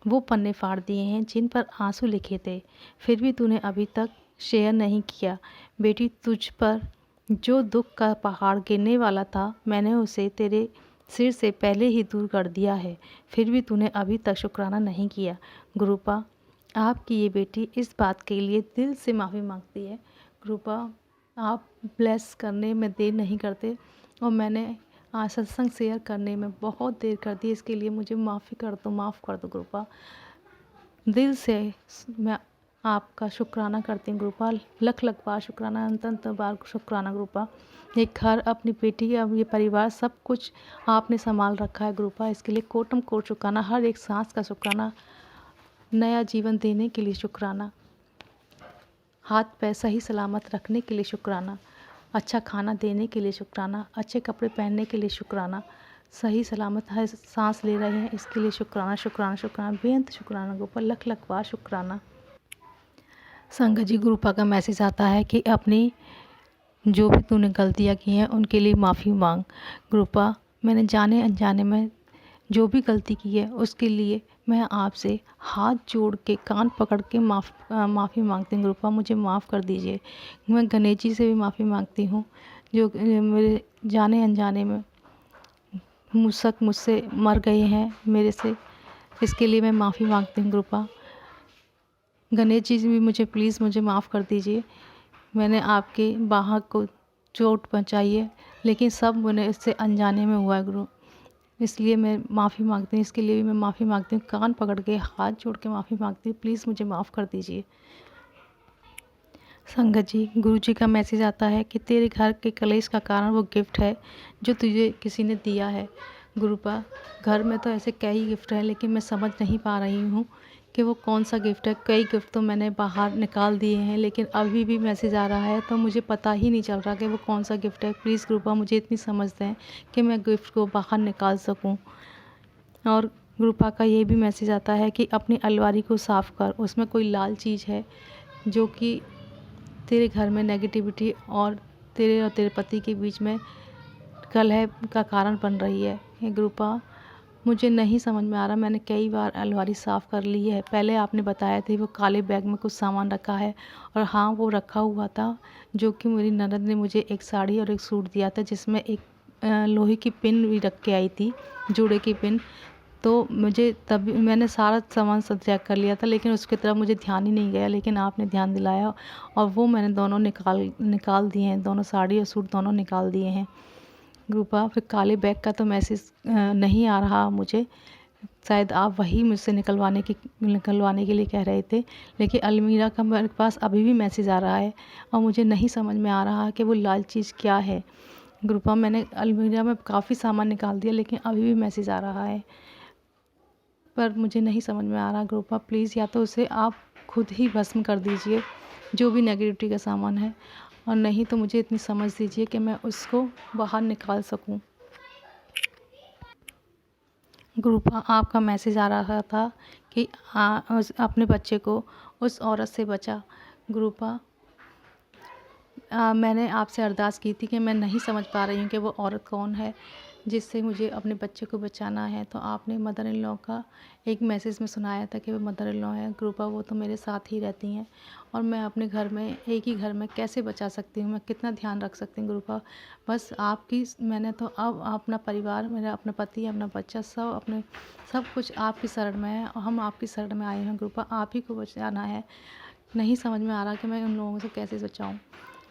वो पन्ने फाड़ दिए हैं जिन पर आंसू लिखे थे, फिर भी तूने अभी तक शेयर नहीं किया। बेटी, तुझ पर जो दुख का पहाड़ गिरने वाला था, मैंने उसे तेरे सिर से पहले ही दूर कर दिया है, फिर भी तूने अभी तक शुक्राना नहीं किया। गुरुपा, आपकी ये बेटी इस बात के लिए दिल से माफ़ी मांगती है। गुरुपा, आप ब्लेस करने में देर नहीं करते और मैंने आज सत्संग शेयर करने में बहुत देर कर दी, इसके लिए मुझे माफ़ी कर दो, माफ़ कर दो गुरुपा। दिल से मैं आपका शुक्राना करती हूँ गुरुपा, लख लख बार शुक्राना, अनंत बार शुक्राना गुरुपा। ये घर, अपनी बेटी, अब ये परिवार, सब कुछ आपने संभाल रखा है गुरुपा, इसके लिए कोटम कोट शुक्राना, हर एक सांस का शुक्राना, नया जीवन देने के लिए शुक्राना, हाथ पैर सही सलामत रखने के लिए शुक्राना, अच्छा खाना देने के लिए शुक्राना, अच्छे कपड़े पहनने के लिए शुक्राना, सही सलामत हर सांस ले रहे हैं इसके लिए शुक्राना, शुक्राना, शुक्राना, बेअंत शुक्राना गोपाल, लख लख बार शुक्राना। संगत जी, गुरुपा का मैसेज आता है कि अपनी जो भी तूने गलतियाँ की हैं उनके लिए माफ़ी मांग। गुरुपा, मैंने जाने अनजाने में जो भी गलती की है उसके लिए मैं आपसे हाथ जोड़ के, कान पकड़ के माफ़ी मांगती हूँ गुरुपा, मुझे माफ़ कर दीजिए। मैं गणेश जी से भी माफ़ी मांगती हूँ जो मेरे जाने अनजाने में मुझसे मर गए हैं मेरे से, इसके लिए मैं माफ़ी मांगती हूँ गुरुपा। गणेश जी भी मुझे प्लीज़ मुझे माफ़ कर दीजिए, मैंने आपके बाहर को चोट पहुँचाई है, लेकिन सब मैंने इससे अनजाने में हुआ है गुरु, इसलिए मैं माफ़ी मांगती हूँ, इसके लिए भी मैं माफ़ी मांगती हूँ, कान पकड़ के हाथ जोड़ के माफ़ी मांगती हूँ, प्लीज़ मुझे माफ़ कर दीजिए। संगत जी, गुरु जी का मैसेज आता है कि तेरे घर के कलेश का कारण वो गिफ्ट है जो तुझे किसी ने दिया है। गुरुपा, घर में तो ऐसे कई गिफ्ट हैं, लेकिन मैं समझ नहीं पा रही हूँ कि वो कौन सा गिफ्ट है। कई गिफ्ट तो मैंने बाहर निकाल दिए हैं, लेकिन अभी भी मैसेज आ रहा है तो मुझे पता ही नहीं चल रहा कि वो कौन सा गिफ्ट है। प्लीज़ गुरुपा, मुझे इतनी समझ दें कि मैं गिफ्ट को बाहर निकाल सकूँ। और गुरुपा का ये भी मैसेज आता है कि अपनी अलमारी को साफ़ कर, उसमें कोई लाल चीज़ है जो कि तेरे घर में नेगेटिविटी और तेरे पति के बीच में कलह का कारण बन रही है। ये गुरुपा, मुझे नहीं समझ में आ रहा, मैंने कई बार अलमारी साफ़ कर ली है, पहले आपने बताया था वो काले बैग में कुछ सामान रखा है, और हाँ वो रखा हुआ था जो कि मेरी ननद ने मुझे एक साड़ी और एक सूट दिया था जिसमें एक लोहे की पिन भी रख के आई थी, जूड़े की पिन, तो मुझे तभी मैंने सारा सामान सब चेक कर लिया था, लेकिन उसकी तरफ मुझे ध्यान ही नहीं गया, लेकिन आपने ध्यान दिलाया और वो मैंने दोनों निकाल दिए हैं, दोनों साड़ी और सूट दोनों निकाल दिए हैं। गुरुपा, फिर काले बैग का तो मैसेज नहीं आ रहा मुझे, शायद आप वही मुझसे निकलवाने के लिए कह रहे थे, लेकिन अलमीरा का मेरे पास अभी भी मैसेज आ रहा है और मुझे नहीं समझ में आ रहा कि वो लाल चीज़ क्या है। गुरुपा, मैंने अलमीरा में काफ़ी सामान निकाल दिया, लेकिन अभी भी मैसेज आ रहा है, पर मुझे नहीं समझ में आ रहा। गुरुपा, प्लीज़ या तो उसे आप खुद ही भस्म कर दीजिए जो भी नेगेटिविटी का सामान है, और नहीं तो मुझे इतनी समझ दीजिए कि मैं उसको बाहर निकाल सकूं। गुरुपा, आपका मैसेज आ रहा था कि अपने बच्चे को उस औरत से बचा। गुरुपा, मैंने आपसे अरदास की थी कि मैं नहीं समझ पा रही हूँ कि वो औरत कौन है जिससे मुझे अपने बच्चे को बचाना है, तो आपने मदर इन लॉ का एक मैसेज में सुनाया था कि वो मदर इन लॉ है। गुरुपा, वो तो मेरे साथ ही रहती हैं और मैं अपने घर में, एक ही घर में कैसे बचा सकती हूँ, मैं कितना ध्यान रख सकती हूँ गुरुपा। बस आपकी, मैंने तो अब अपना परिवार, मेरा अपना पति, अपना बच्चा, सब कुछ आपकी शरण में है और हम आपकी शरण में आए हैं गुरुपा, आप ही को बचाना है। नहीं समझ में आ रहा कि मैं उन लोगों से कैसे बचाऊँ,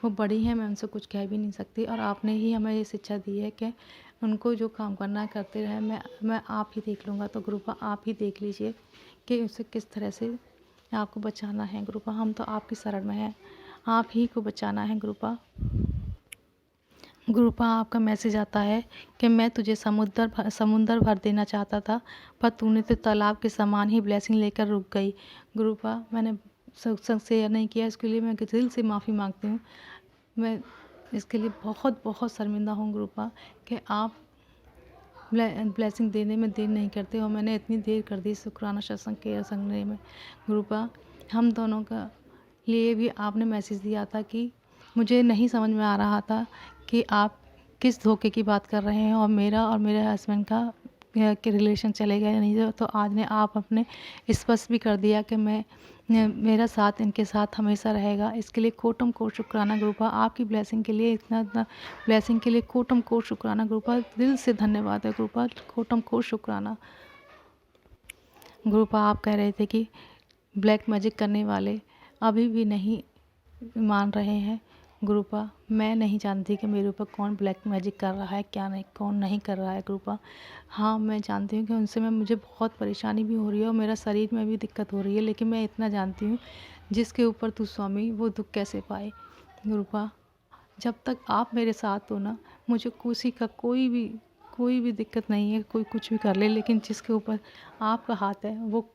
वो बड़ी हैं, मैं उनसे कुछ कह भी नहीं सकती, और आपने ही हमें ये शिक्षा दी है कि उनको जो काम करना है करते रहे, मैं आप ही देख लूँगा। तो गुरुपा, आप ही देख लीजिए कि उसे किस तरह से आपको बचाना है गुरुपा, हम तो आपकी शरण में हैं, आप ही को बचाना है गुरुपा। गुरुपा, आपका मैसेज आता है कि मैं तुझे समुंदर भर देना चाहता था, पर तूने तो तालाब के समान ही ब्लेसिंग लेकर रुक गई। गुरुपा, मैंने सत्संग शेयर नहीं किया, इसके लिए मैं दिल से माफ़ी मांगती हूँ। मैं इसके लिए बहुत बहुत शर्मिंदा हूँ गुरुपा कि आप ब्लेसिंग देने में देर नहीं करते और मैंने इतनी देर कर दी शुक्राना सत्संग के संगने में। गुरुपा हम दोनों का लिए भी आपने मैसेज दिया था कि मुझे नहीं समझ में आ रहा था कि आप किस धोखे की बात कर रहे हैं और मेरा और मेरे हस्बैंड का के रिलेशन चलेगा या नहीं। तो आज ने आप अपने स्पष्ट भी कर दिया कि मेरा साथ इनके साथ हमेशा रहेगा। इसके लिए कोटम कोट शुक्राना गुरुपा। आपकी ब्लेसिंग के लिए इतना ब्लेसिंग के लिए कोटम कोट शुक्राना गुरुपा। दिल से धन्यवाद है गुरुपा, कोटम कोट शुक्राना। गुरुपा आप कह रहे थे कि ब्लैक मैजिक करने वाले अभी भी नहीं मान रहे हैं। गुरुपा मैं नहीं जानती कि मेरे ऊपर कौन ब्लैक मैजिक कर रहा है, क्या नहीं, कौन नहीं कर रहा है गुरुपा। हाँ मैं जानती हूँ कि उनसे मुझे बहुत परेशानी भी हो रही है और मेरा शरीर में भी दिक्कत हो रही है, लेकिन मैं इतना जानती हूँ जिसके ऊपर तू स्वामी वो दुख कैसे पाए। गुरुपा जब तक आप मेरे साथ हो ना, मुझे किसी का कोई भी दिक्कत नहीं है, कोई कुछ भी कर ले, लेकिन जिसके ऊपर आपका हाथ है वो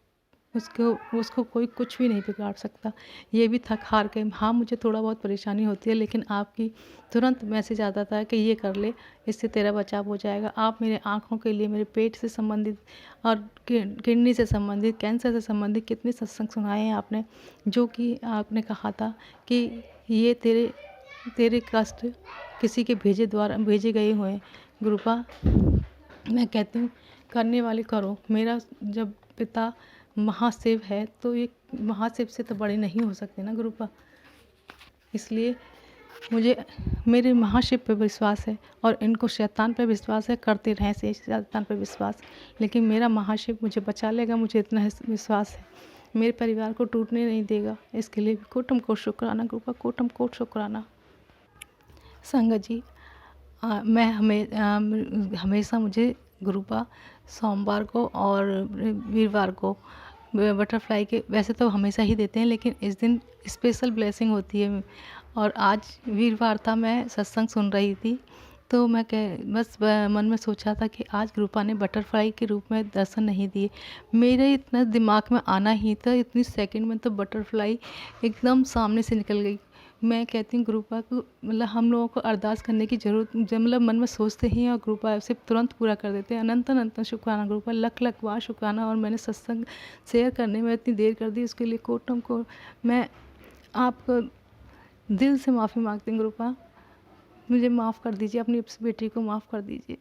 उसको कोई कुछ भी नहीं बिगाड़ सकता। ये भी थक हार के, हाँ मुझे थोड़ा बहुत परेशानी होती है, लेकिन आपकी तुरंत मैसेज आता था कि ये कर ले, इससे तेरा बचाव हो जाएगा। आप मेरे आँखों के लिए, मेरे पेट से संबंधित और किडनी से संबंधित, कैंसर से संबंधित कितने सत्संग सुनाए हैं आपने, जो कि आपने कहा था कि ये तेरे कष्ट किसी के भेजे गए हुए हैं। गुरुपा मैं कहती हूँ करने वाले करो। मेरा जब पिता महाशिव है तो ये महाशिव से तो बड़े नहीं हो सकते ना गुरुपा। इसलिए मुझे मेरे महाशिव पे विश्वास है और इनको शैतान पे विश्वास है, करते रहें से शैतान पे विश्वास, लेकिन मेरा महाशिव मुझे बचा लेगा, मुझे इतना विश्वास है। मेरे परिवार को टूटने नहीं देगा। इसके लिए भी कोटम कोट शुक्राना गुरुपा, कोटम कोट शुक्राना। संगत जी मैं हमेशा मुझे गुरुपा सोमवार को और वीरवार को बटरफ्लाई के, वैसे तो हमेशा ही देते हैं, लेकिन इस दिन स्पेशल ब्लेसिंग होती है। और आज वीरवार था, मैं सत्संग सुन रही थी तो मैं बस मन में सोचा था कि आज गुरुपा ने बटरफ्लाई के रूप में दर्शन नहीं दिए। मेरे इतना दिमाग में आना ही था, इतनी सेकंड में तो बटरफ्लाई एकदम सामने से निकल गई। मैं कहती हूँ गुरुपा को, मतलब हम लोगों को अरदास करने की ज़रूरत, मतलब मन में सोचते ही और गुरुपा उसे तुरंत पूरा कर देते हैं। अनंत अनंत शुक्राना गुरुपा, लख बार शुक्राना। और मैंने सत्संग शेयर करने में इतनी देर कर दी, उसके लिए कोटम को मैं आपको दिल से माफ़ी मांगती हूँ गुरुपा। मुझे माफ़ कर दीजिए, अपनी बेटी को माफ़ कर दीजिए।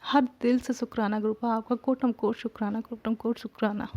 हर दिल से शुक्राना गुरुपा आपका, कोटम कोट शुक्राना, कोटम कोट शुक्राना।